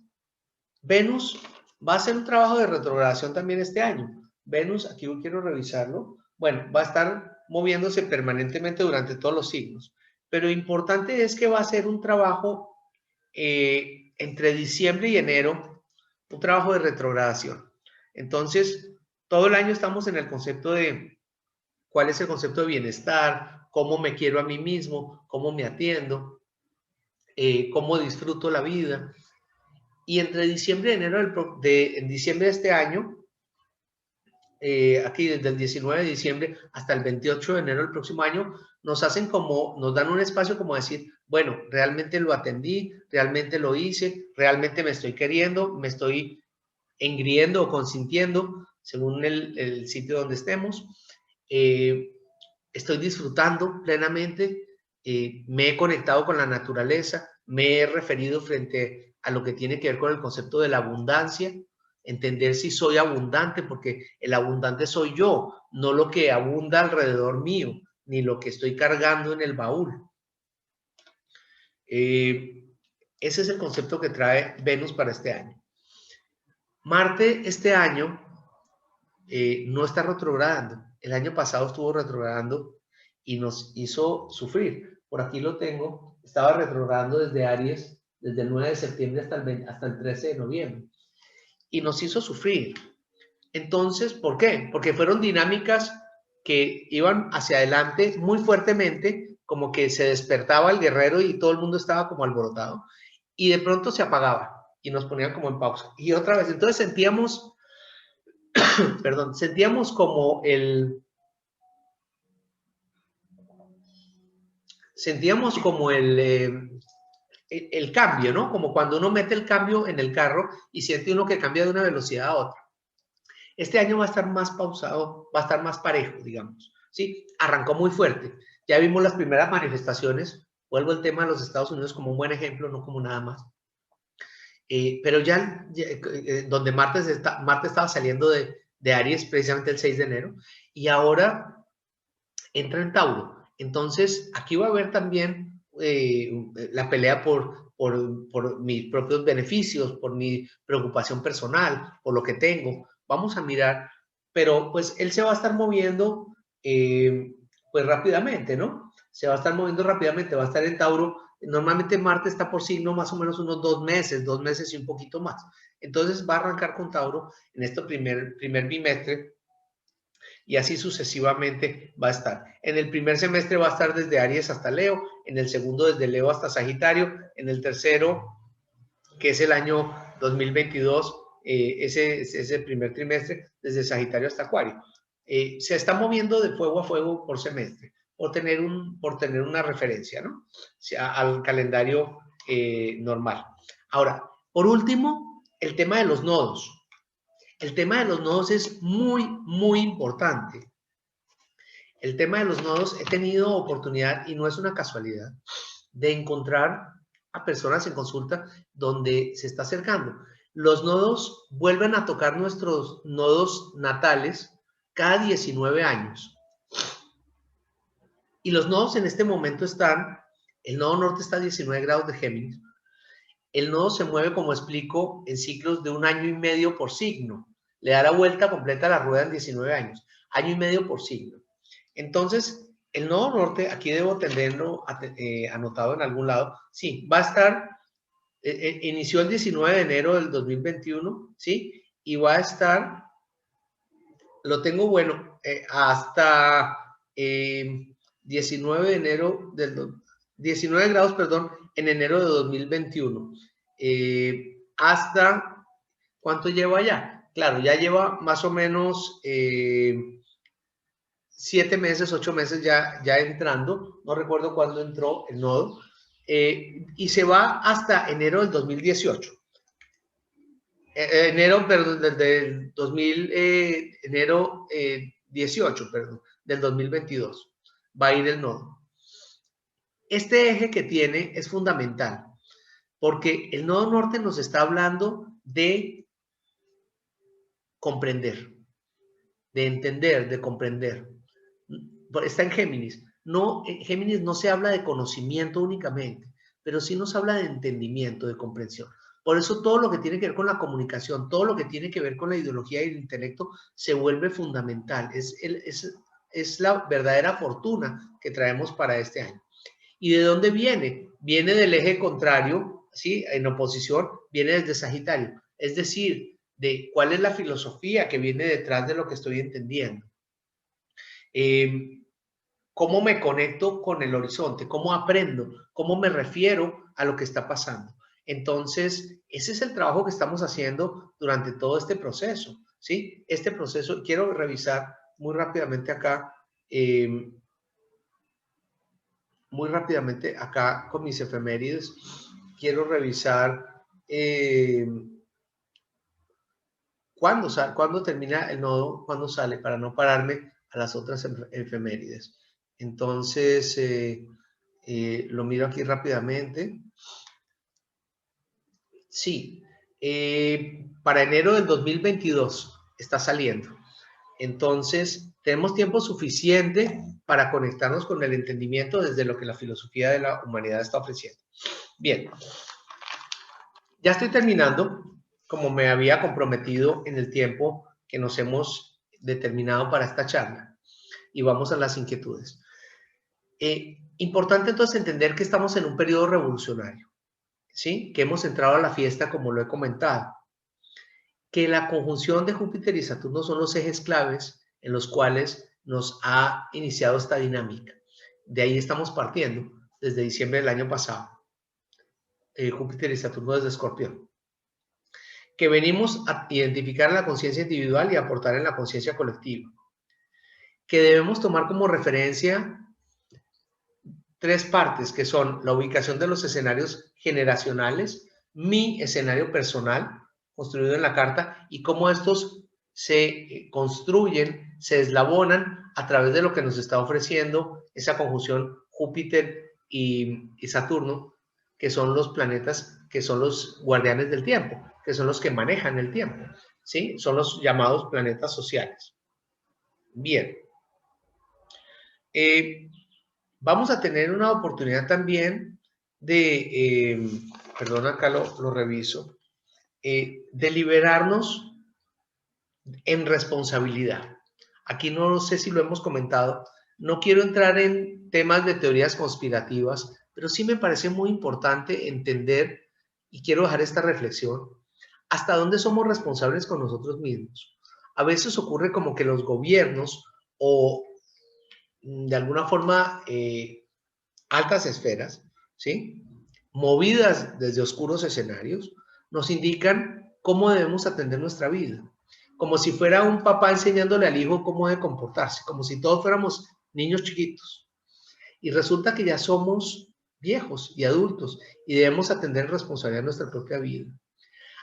[SPEAKER 1] Venus va a hacer un trabajo de retrogradación también este año. Venus, aquí quiero revisarlo, bueno, va a estar moviéndose permanentemente durante todos los signos, pero importante es que va a ser un trabajo entre diciembre y enero, un trabajo de retrogradación. Entonces, todo el año estamos en el concepto de cuál es el concepto de bienestar, cómo me quiero a mí mismo, cómo me atiendo, cómo disfruto la vida. Y entre diciembre y enero en diciembre de este año, aquí desde el 19 de diciembre hasta el 28 de enero del próximo año, nos dan un espacio como decir, bueno, realmente lo atendí, realmente lo hice, realmente me estoy queriendo, me estoy engriendo o consintiendo, según el sitio donde estemos. Estoy disfrutando plenamente, me he conectado con la naturaleza, me he referido frente a lo que tiene que ver con el concepto de la abundancia, entender si soy abundante, porque el abundante soy yo, no lo que abunda alrededor mío, ni lo que estoy cargando en el baúl. Ese es el concepto que trae Venus para este año. Marte este año no está retrogradando. El año pasado estuvo retrogradando y nos hizo sufrir. Por aquí lo tengo. Estaba retrogradando desde Aries, desde el 9 de septiembre hasta el 13 de noviembre. Y nos hizo sufrir. Entonces, ¿por qué? Porque fueron dinámicas que iban hacia adelante muy fuertemente, como que se despertaba el guerrero y todo el mundo estaba como alborotado. Y de pronto se apagaba y nos ponían como en pausa. Y otra vez, entonces sentíamos como el cambio, ¿no? Como cuando uno mete el cambio en el carro y siente uno que cambia de una velocidad a otra. Este año va a estar más pausado, va a estar más parejo, digamos, ¿sí? Arrancó muy fuerte. Ya vimos las primeras manifestaciones. Vuelvo al tema de los Estados Unidos como un buen ejemplo, no como nada más. Pero donde Marte estaba saliendo de Aries precisamente el 6 de enero y ahora entra en Tauro. Entonces, aquí va a haber también la pelea por mis propios beneficios, por mi preocupación personal, por lo que tengo. Vamos a mirar, pero pues él se va a estar moviendo pues rápidamente, ¿no? Se va a estar moviendo rápidamente, va a estar en Tauro. Normalmente Marte está por signo más o menos unos 2 meses y un poquito más. Entonces va a arrancar con Tauro en este primer bimestre y así sucesivamente va a estar. En el primer semestre va a estar desde Aries hasta Leo, en el segundo desde Leo hasta Sagitario, en el tercero, que es el año 2022, ese primer trimestre, desde Sagitario hasta Acuario. Se está moviendo de fuego a fuego por semestre, por tener una referencia, ¿no? O sea, al calendario normal. Ahora, por último, el tema de los nodos. El tema de los nodos es muy, muy importante. El tema de los nodos, he tenido oportunidad, y no es una casualidad, de encontrar a personas en consulta donde se está acercando. Los nodos vuelven a tocar nuestros nodos natales cada 19 años. Y los nodos en este momento el nodo norte está a 19 grados de Géminis. El nodo se mueve, como explico, en ciclos de 1 año y medio por signo. Le da la vuelta completa a la rueda en 19 años. Año y medio por signo. Entonces, el nodo norte, aquí debo tenerlo anotado en algún lado. Sí, va a estar, inició el 19 de enero del 2021, ¿sí? Y va a estar, lo tengo bueno, hasta 19 de enero 19 grados, perdón, en enero de 2021. Hasta, ¿cuánto lleva ya? Claro, ya lleva más o menos 7 meses, 8 meses ya entrando, no recuerdo cuándo entró el nodo, y se va hasta enero del 2018. Enero, perdón, del 2000, enero 18, perdón, del 2022. Va a ir el nodo. Este eje que tiene es fundamental, porque el nodo norte nos está hablando de comprender, de entender, de comprender. Está en Géminis. No, en Géminis no se habla de conocimiento únicamente, pero sí nos habla de entendimiento, de comprensión. Por eso todo lo que tiene que ver con la comunicación, todo lo que tiene que ver con la ideología y el intelecto se vuelve fundamental. Es la verdadera fortuna que traemos para este año. ¿Y de dónde viene? Viene del eje contrario, ¿sí? En oposición, viene desde Sagitario. Es decir, de cuál es la filosofía que viene detrás de lo que estoy entendiendo. ¿Cómo me conecto con el horizonte? ¿Cómo aprendo? ¿Cómo me refiero a lo que está pasando? Entonces, ese es el trabajo que estamos haciendo durante todo este proceso, ¿sí? Este proceso, quiero revisar muy rápidamente acá, con mis efemérides, quiero revisar cuándo termina el nodo, cuándo sale, para no pararme a las otras efemérides. Entonces, lo miro aquí rápidamente. Sí, para enero del 2022 está saliendo. Entonces, tenemos tiempo suficiente para conectarnos con el entendimiento desde lo que la filosofía de la humanidad está ofreciendo. Bien, ya estoy terminando, como me había comprometido en el tiempo que nos hemos determinado para esta charla. Y vamos a las inquietudes. Importante entonces entender que estamos en un periodo revolucionario, ¿sí? Que hemos entrado a la fiesta, como lo he comentado. Que la conjunción de Júpiter y Saturno son los ejes claves en los cuales nos ha iniciado esta dinámica. De ahí estamos partiendo desde diciembre del año pasado. Júpiter y Saturno desde Escorpión. Que venimos a identificar la conciencia individual y aportar en la conciencia colectiva. Que debemos tomar como referencia tres partes, que son la ubicación de los escenarios generacionales, mi escenario personal, construido en la carta, y cómo estos se construyen, se eslabonan a través de lo que nos está ofreciendo esa conjunción Júpiter y Saturno, que son los planetas, que son los guardianes del tiempo, que son los que manejan el tiempo, ¿sí? Son los llamados planetas sociales. Bien. Vamos a tener una oportunidad también de, perdón, acá lo reviso, de liberarnos en responsabilidad. Aquí no sé si lo hemos comentado, no quiero entrar en temas de teorías conspirativas, pero sí me parece muy importante entender, y quiero dejar esta reflexión, hasta dónde somos responsables con nosotros mismos. A veces ocurre como que los gobiernos o de alguna forma altas esferas, ¿sí? Movidas desde oscuros escenarios, nos indican cómo debemos atender nuestra vida, como si fuera un papá enseñándole al hijo cómo debe comportarse, como si todos fuéramos niños chiquitos. Y resulta que ya somos viejos y adultos y debemos atender responsabilidad de nuestra propia vida.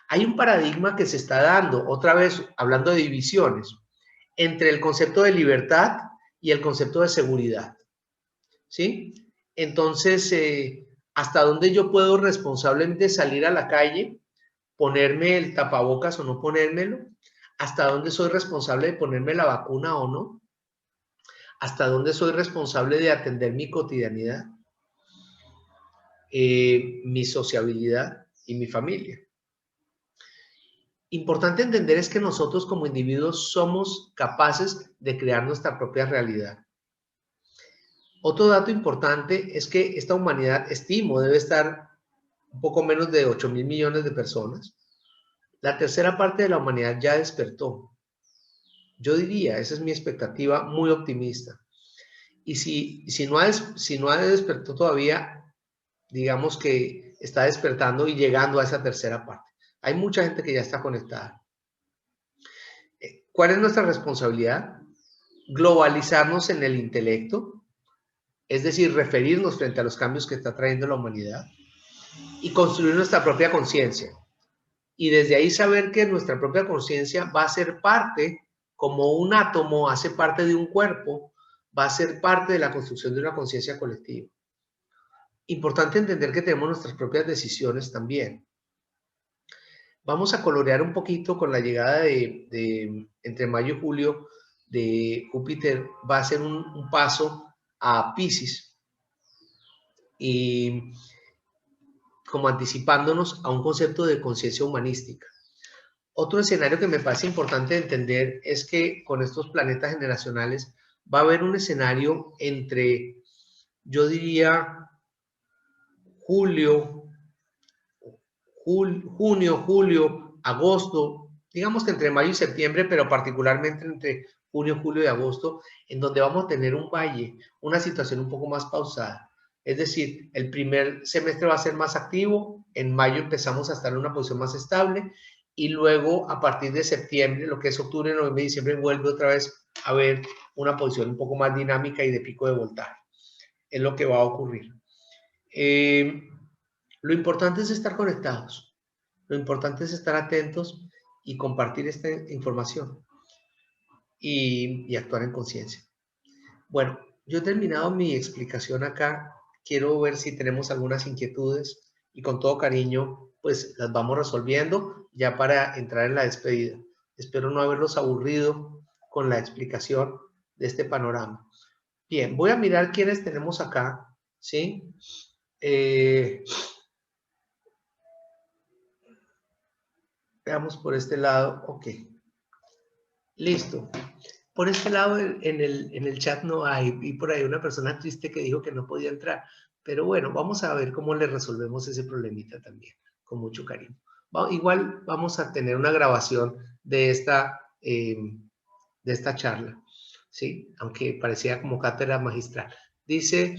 [SPEAKER 1] Hay un paradigma que se está dando, otra vez hablando de divisiones, entre el concepto de libertad y el concepto de seguridad, ¿sí? Entonces, ¿hasta dónde yo puedo responsablemente salir a la calle, ponerme el tapabocas o no ponérmelo? ¿Hasta dónde soy responsable de ponerme la vacuna o no? ¿Hasta dónde soy responsable de atender mi cotidianidad, mi sociabilidad y mi familia? Importante entender es que nosotros como individuos somos capaces de crear nuestra propia realidad. Otro dato importante es que esta humanidad, estimo, debe estar un poco menos de 8.000 millones de personas. La tercera parte de la humanidad ya despertó. Yo diría, esa es mi expectativa muy optimista. Y si no ha despertado todavía, digamos que está despertando y llegando a esa tercera parte. Hay mucha gente que ya está conectada. ¿Cuál es nuestra responsabilidad? globalizarnos en el intelecto, es decir, referirnos frente a los cambios que está trayendo la humanidad y construir nuestra propia conciencia. Y desde ahí saber que nuestra propia conciencia va a ser parte, como un átomo hace parte de un cuerpo, va a ser parte de la construcción de una conciencia colectiva. Importante entender que tenemos nuestras propias decisiones también. Vamos a colorear un poquito con la llegada de entre mayo y julio de Júpiter, va a ser un paso a Piscis y como anticipándonos a un concepto de conciencia humanística. Otro escenario que me parece importante entender es que con estos planetas generacionales va a haber un escenario entre, yo diría, junio, julio, agosto, digamos que entre mayo y septiembre, pero particularmente entre junio, julio y agosto, en donde vamos a tener un valle, una situación un poco más pausada. Es decir, el primer semestre va a ser más activo, en mayo empezamos a estar en una posición más estable y luego a partir de septiembre, lo que es octubre, noviembre y diciembre, vuelve otra vez a ver una posición un poco más dinámica y de pico de voltaje. Es lo que va a ocurrir. Lo importante es estar conectados, lo importante es estar atentos y compartir esta información y actuar en conciencia. Bueno, yo he terminado mi explicación acá. Quiero ver si tenemos algunas inquietudes y con todo cariño, pues las vamos resolviendo ya para entrar en la despedida. Espero no haberlos aburrido con la explicación de este panorama. Bien, voy a mirar quiénes tenemos acá, ¿sí? Veamos por este lado. Ok. Listo. Por este lado en el chat no hay. Y por ahí una persona triste que dijo que no podía entrar. Pero bueno, vamos a ver cómo le resolvemos ese problemita también. Con mucho cariño. Igual vamos a tener una grabación de esta charla. ¿Sí? Aunque parecía como cátedra magistral. Dice...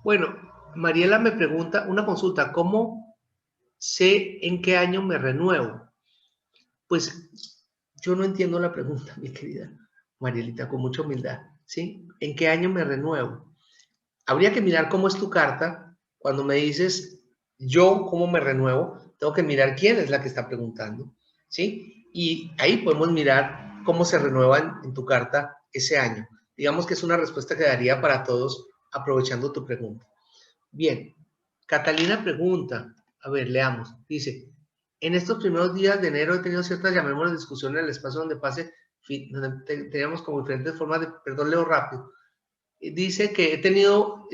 [SPEAKER 1] bueno, Mariela me pregunta una consulta. ¿Cómo sé en qué año me renuevo? Pues yo no entiendo la pregunta, mi querida Marielita, con mucha humildad, ¿sí? ¿En qué año me renuevo? Habría que mirar cómo es tu carta. Cuando me dices yo cómo me renuevo, tengo que mirar quién es la que está preguntando, ¿sí? Y ahí podemos mirar cómo se renueva en tu carta ese año. Digamos que es una respuesta que daría para todos aprovechando tu pregunta. Bien, Catalina pregunta, a ver, leamos, dice, en estos primeros días de enero he tenido ciertas, llamémoslas, discusiones en el espacio donde pase, donde teníamos como diferentes formas de, perdón, leo rápido, dice que he tenido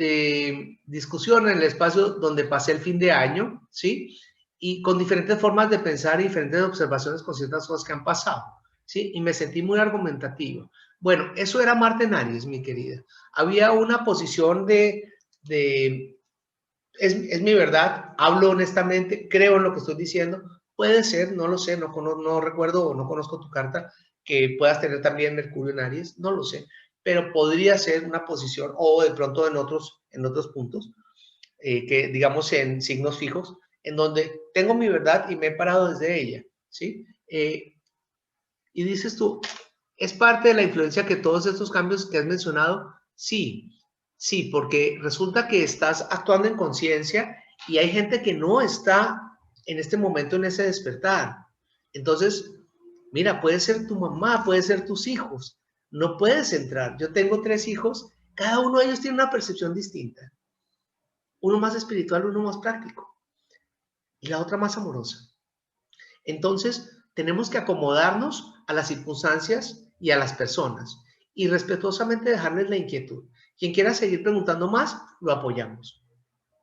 [SPEAKER 1] discusión en el espacio donde pasé el fin de año, ¿sí? Y con diferentes formas de pensar y diferentes observaciones con ciertas cosas que han pasado, ¿sí? Y me sentí muy argumentativa. Bueno, eso era Marte en Aries, mi querida. Había una posición es mi verdad, hablo honestamente, creo en lo que estoy diciendo. Puede ser, no lo sé, no recuerdo o no conozco tu carta, que puedas tener también Mercurio en Aries, no lo sé, pero podría ser una posición o de pronto en otros puntos, que digamos en signos fijos, en donde tengo mi verdad y me he parado desde ella, ¿sí? Y dices tú, ¿es parte de la influencia que todos estos cambios que has mencionado? Sí, sí, porque resulta que estás actuando en conciencia y hay gente que no está en este momento en ese despertar. Entonces, mira, puede ser tu mamá, puede ser tus hijos, no puedes entrar. Yo tengo 3 hijos, cada uno de ellos tiene una percepción distinta. Uno más espiritual, uno más práctico y la otra más amorosa. Entonces, tenemos que acomodarnos a las circunstancias y a las personas y respetuosamente dejarles la inquietud. Quien quiera seguir preguntando más, lo apoyamos.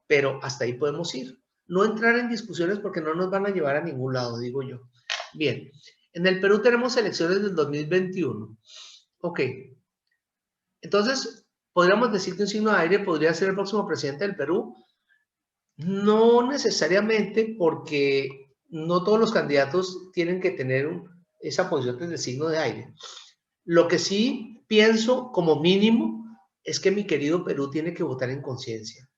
[SPEAKER 1] Pero hasta ahí podemos ir. No entrar en discusiones porque no nos van a llevar a ningún lado, digo yo. Bien, en el Perú tenemos elecciones del 2021. Ok, entonces, ¿podríamos decir que un signo de aire podría ser el próximo presidente del Perú? No necesariamente, porque no todos los candidatos tienen que tener esa posición desde el signo de aire. Lo que sí pienso como mínimo es que mi querido Perú tiene que votar en conciencia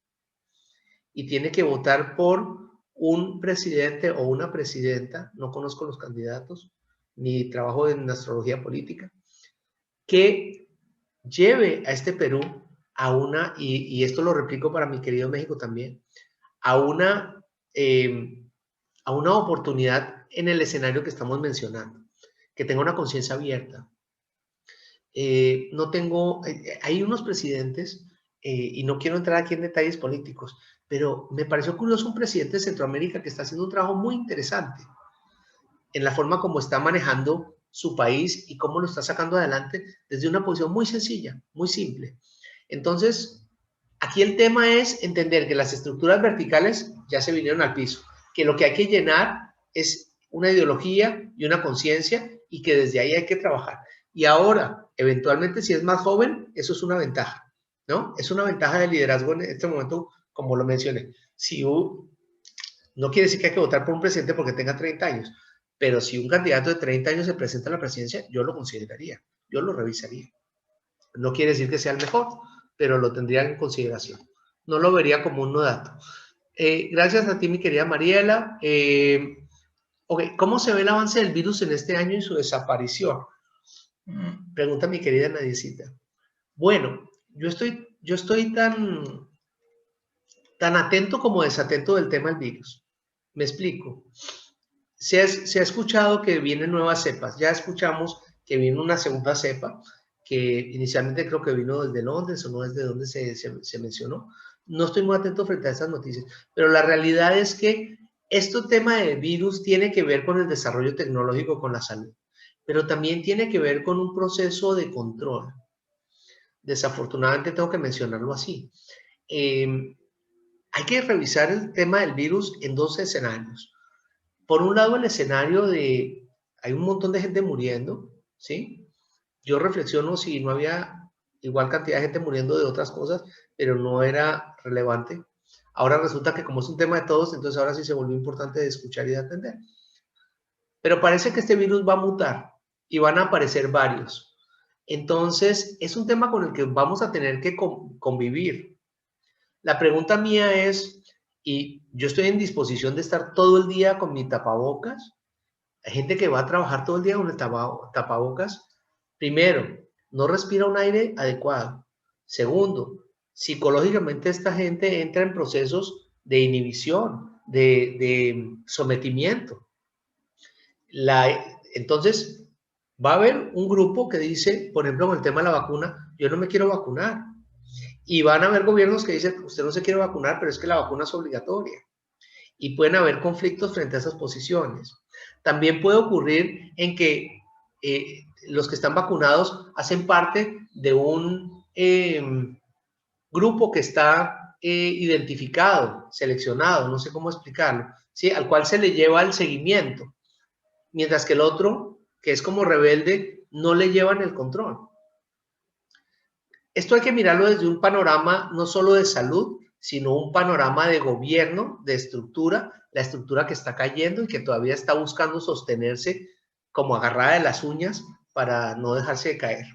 [SPEAKER 1] y tiene que votar por un presidente o una presidenta, no conozco los candidatos, mi trabajo en astrología política, que lleve a este Perú a una, y esto lo replico para mi querido México también, a una, a una oportunidad en el escenario que estamos mencionando, que tenga una conciencia abierta. No tengo, hay unos presidentes, y no quiero entrar aquí en detalles políticos, pero me pareció curioso un presidente de Centroamérica que está haciendo un trabajo muy interesante en la forma como está manejando su país y cómo lo está sacando adelante desde una posición muy sencilla, muy simple. Entonces, aquí el tema es entender que las estructuras verticales ya se vinieron al piso, que lo que hay que llenar es una ideología y una conciencia y que desde ahí hay que trabajar. Y ahora, eventualmente, si es más joven, eso es una ventaja, ¿no? Es una ventaja de liderazgo en este momento, como lo mencioné. Si no quiere decir que hay que votar por un presidente porque tenga 30 años, pero si un candidato de 30 años se presenta a la presidencia, yo lo consideraría, yo lo revisaría. No quiere decir que sea el mejor, pero lo tendría en consideración. No lo vería como un no dato. Gracias a ti, mi querida Mariela. Okay, ¿cómo se ve el avance del virus en este año y su desaparición? Pregunta mi querida Nadiecita. Bueno, yo estoy tan atento como desatento del tema del virus. Me explico. Se ha escuchado que vienen nuevas cepas. Ya escuchamos que viene una segunda cepa, que inicialmente creo que vino desde Londres o no desde donde se mencionó. No estoy muy atento frente a estas noticias, pero la realidad es que este tema de virus tiene que ver con el desarrollo tecnológico, con la salud, pero también tiene que ver con un proceso de control. Desafortunadamente tengo que mencionarlo así. Hay que revisar el tema del virus en dos escenarios. Por un lado, el escenario de hay un montón de gente muriendo, ¿sí? Yo reflexiono si no había igual cantidad de gente muriendo de otras cosas, pero no era relevante. Ahora resulta que como es un tema de todos, entonces ahora sí se volvió importante de escuchar y de atender. Pero parece que este virus va a mutar y van a aparecer varios. Entonces, es un tema con el que vamos a tener que convivir. La pregunta mía es, y yo estoy en disposición de estar todo el día con mi tapabocas. Hay gente que va a trabajar todo el día con el tapabocas. Primero, no respira un aire adecuado. Segundo, psicológicamente esta gente entra en procesos de inhibición, de sometimiento. Entonces, va a haber un grupo que dice, por ejemplo, con el tema de la vacuna, yo no me quiero vacunar. Y van a haber gobiernos que dicen, usted no se quiere vacunar, pero es que la vacuna es obligatoria. Y pueden haber conflictos frente a esas posiciones. También puede ocurrir en que los que están vacunados hacen parte de un grupo que está identificado, seleccionado, no sé cómo explicarlo, ¿sí? Al cual se le lleva el seguimiento, mientras que el otro, que es como rebelde, no le llevan el control. Esto hay que mirarlo desde un panorama no solo de salud, sino un panorama de gobierno, de estructura, la estructura que está cayendo y que todavía está buscando sostenerse como agarrada de las uñas para no dejarse de caer.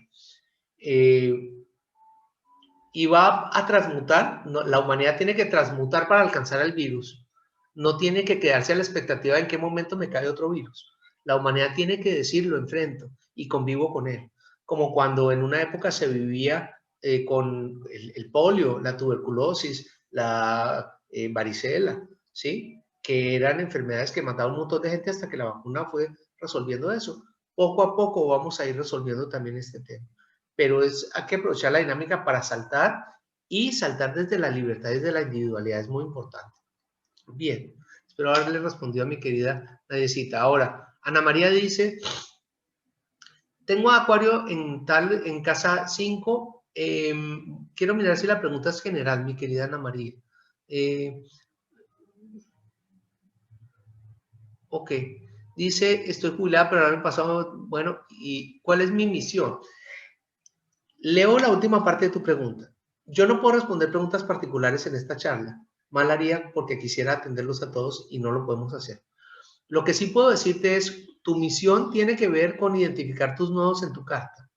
[SPEAKER 1] Y va a transmutar, la humanidad tiene que transmutar para alcanzar el virus. No tiene que quedarse a la expectativa de en qué momento me cae otro virus. La humanidad tiene que decir, lo enfrento y convivo con él. Como cuando en una época se vivía con el polio, la tuberculosis, la varicela, ¿sí? Que eran enfermedades que mataban un montón de gente hasta que la vacuna fue resolviendo eso. Poco a poco vamos a ir resolviendo también este tema. Pero hay que aprovechar la dinámica para saltar y saltar desde la libertad, desde la individualidad, es muy importante. Bien, espero haberle respondido a mi querida Nadiecita. Ahora, Ana María dice, tengo Acuario en casa 5. Quiero mirar si la pregunta es general, mi querida Ana María. Ok, dice, estoy jubilada, pero el año pasado, bueno, ¿y cuál es mi misión? Leo la última parte de tu pregunta. Yo no puedo responder preguntas particulares en esta charla. Mal haría porque quisiera atenderlos a todos y no lo podemos hacer. Lo que sí puedo decirte es, tu misión tiene que ver con identificar tus nodos en tu carta.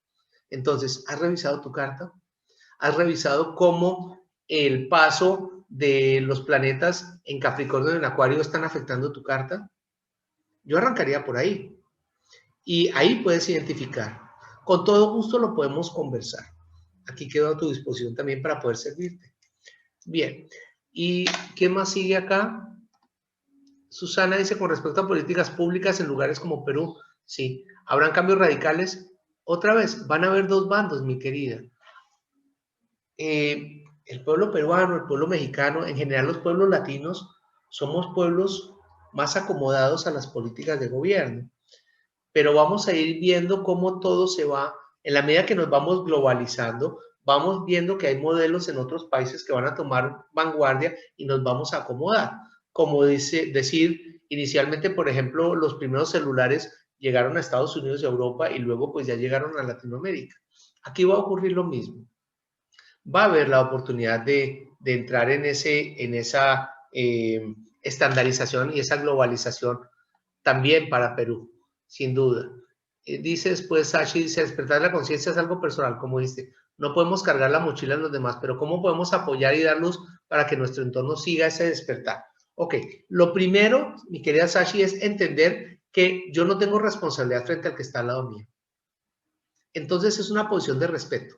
[SPEAKER 1] Entonces, ¿has revisado tu carta? ¿Has revisado cómo el paso de los planetas en Capricornio y en Acuario están afectando tu carta? Yo arrancaría por ahí. Y ahí puedes identificar. Con todo gusto lo podemos conversar. Aquí quedo a tu disposición también para poder servirte. Bien. ¿Y qué más sigue acá? Susana dice, con respecto a políticas públicas en lugares como Perú, sí, ¿habrán cambios radicales? Otra vez, van a haber dos bandos, mi querida. El pueblo peruano, el pueblo mexicano, en general los pueblos latinos, somos pueblos más acomodados a las políticas de gobierno. Pero vamos a ir viendo cómo todo se va, en la medida que nos vamos globalizando, vamos viendo que hay modelos en otros países que van a tomar vanguardia y nos vamos a acomodar. Como decir, inicialmente, por ejemplo, los primeros celulares llegaron a Estados Unidos y Europa y luego pues ya llegaron a Latinoamérica. Aquí va a ocurrir lo mismo. Va a haber la oportunidad de entrar en esa estandarización y esa globalización también para Perú, sin duda. Dice después Sashi, dice, despertar la conciencia es algo personal, como dice, no podemos cargar la mochila en los demás, pero ¿cómo podemos apoyar y dar luz para que nuestro entorno siga ese despertar? Ok, lo primero, mi querida Sashi, es entender que yo no tengo responsabilidad frente al que está al lado mío. Entonces es una posición de respeto.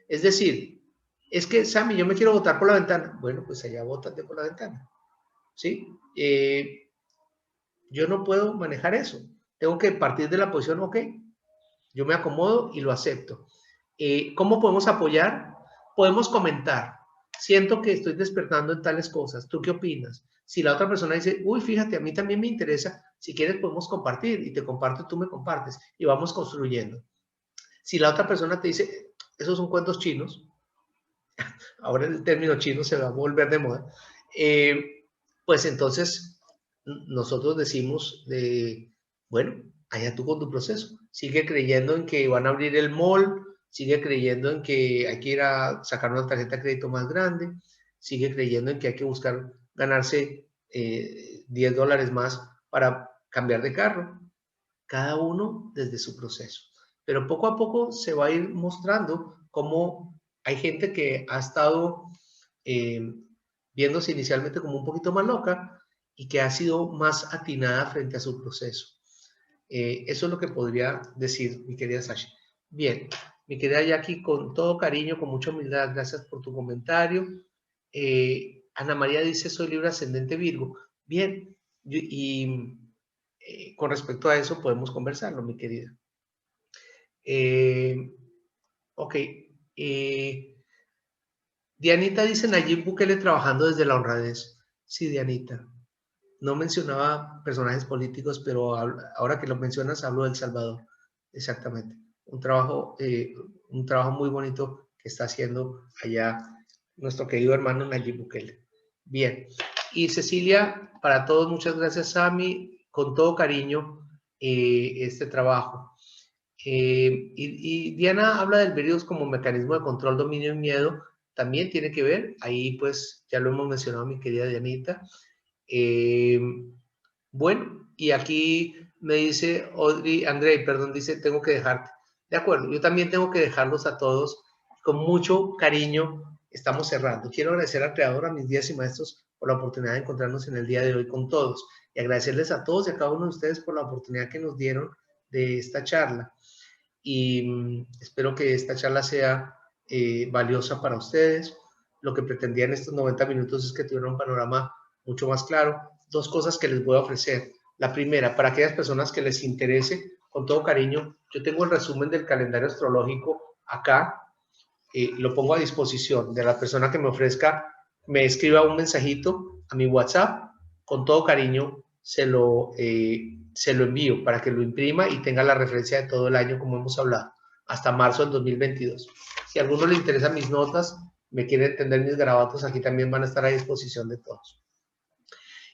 [SPEAKER 1] Es decir, es que, Sammy, yo me quiero botar por la ventana. Bueno, pues allá bótate por la ventana. ¿Sí? Yo no puedo manejar eso. Tengo que partir de la posición, ok, yo me acomodo y lo acepto. ¿Cómo podemos apoyar? Podemos comentar. Siento que estoy despertando en tales cosas. ¿Tú qué opinas? Si la otra persona dice, uy, fíjate, a mí también me interesa, si quieres podemos compartir y te comparto, tú me compartes y vamos construyendo. Si la otra persona te dice, esos son cuentos chinos, ahora el término chino se va a volver de moda, pues entonces nosotros decimos, bueno, allá tú con tu proceso, sigue creyendo en que van a abrir el mall, sigue creyendo en que hay que ir a sacar una tarjeta de crédito más grande, sigue creyendo en que hay que buscar ganarse $10 más para cambiar de carro, cada uno desde su proceso. Pero poco a poco se va a ir mostrando cómo hay gente que ha estado eh, viéndose inicialmente como un poquito más loca y que ha sido más atinada frente a su proceso. Eso es lo que podría decir mi querida Sashi. Bien, mi querida Jackie, con todo cariño, con mucha humildad, gracias por tu comentario. Ana María dice, soy Libra ascendente Virgo. Bien, y con respecto a eso podemos conversarlo, mi querida. Ok. Dianita dice Nayib Bukele trabajando desde la honradez. Sí, Dianita. No mencionaba personajes políticos, pero ahora que lo mencionas hablo de El Salvador. Exactamente. Un trabajo muy bonito que está haciendo allá nuestro querido hermano Nayib Bukele. Bien. Y Cecilia, para todos, muchas gracias, Sami, con todo cariño, este trabajo. Y Diana habla del virus como mecanismo de control, dominio y miedo. También tiene que ver, ahí pues ya lo hemos mencionado mi querida Dianita. Bueno, y aquí me dice Audrey, Andrei, perdón, dice, tengo que dejarte. De acuerdo, yo también tengo que dejarlos a todos. Con mucho cariño estamos cerrando. Quiero agradecer al Creador, a mis guías y maestros, por la oportunidad de encontrarnos en el día de hoy con todos. Y agradecerles a todos y a cada uno de ustedes por la oportunidad que nos dieron de esta charla. Y espero que esta charla sea valiosa para ustedes. Lo que pretendía en estos 90 minutos es que tuvieran un panorama mucho más claro. Dos cosas que les voy a ofrecer. La primera, para aquellas personas que les interese, con todo cariño, yo tengo el resumen del calendario astrológico acá, lo pongo a disposición de la persona que me ofrezca, me escriba un mensajito a mi WhatsApp, con todo cariño se lo envío para que lo imprima y tenga la referencia de todo el año como hemos hablado, hasta marzo del 2022. Si a alguno le interesan mis notas, me quiere entender mis garabatos, aquí también van a estar a disposición de todos.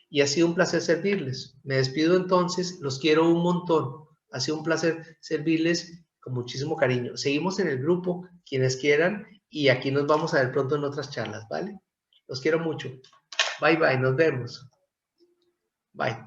[SPEAKER 1] Y ha sido un placer servirles. Me despido entonces, los quiero un montón. Ha sido un placer servirles con muchísimo cariño. Seguimos en el grupo, quienes quieran, y aquí nos vamos a ver pronto en otras charlas, ¿vale? Los quiero mucho. Bye, bye, nos vemos. Bye.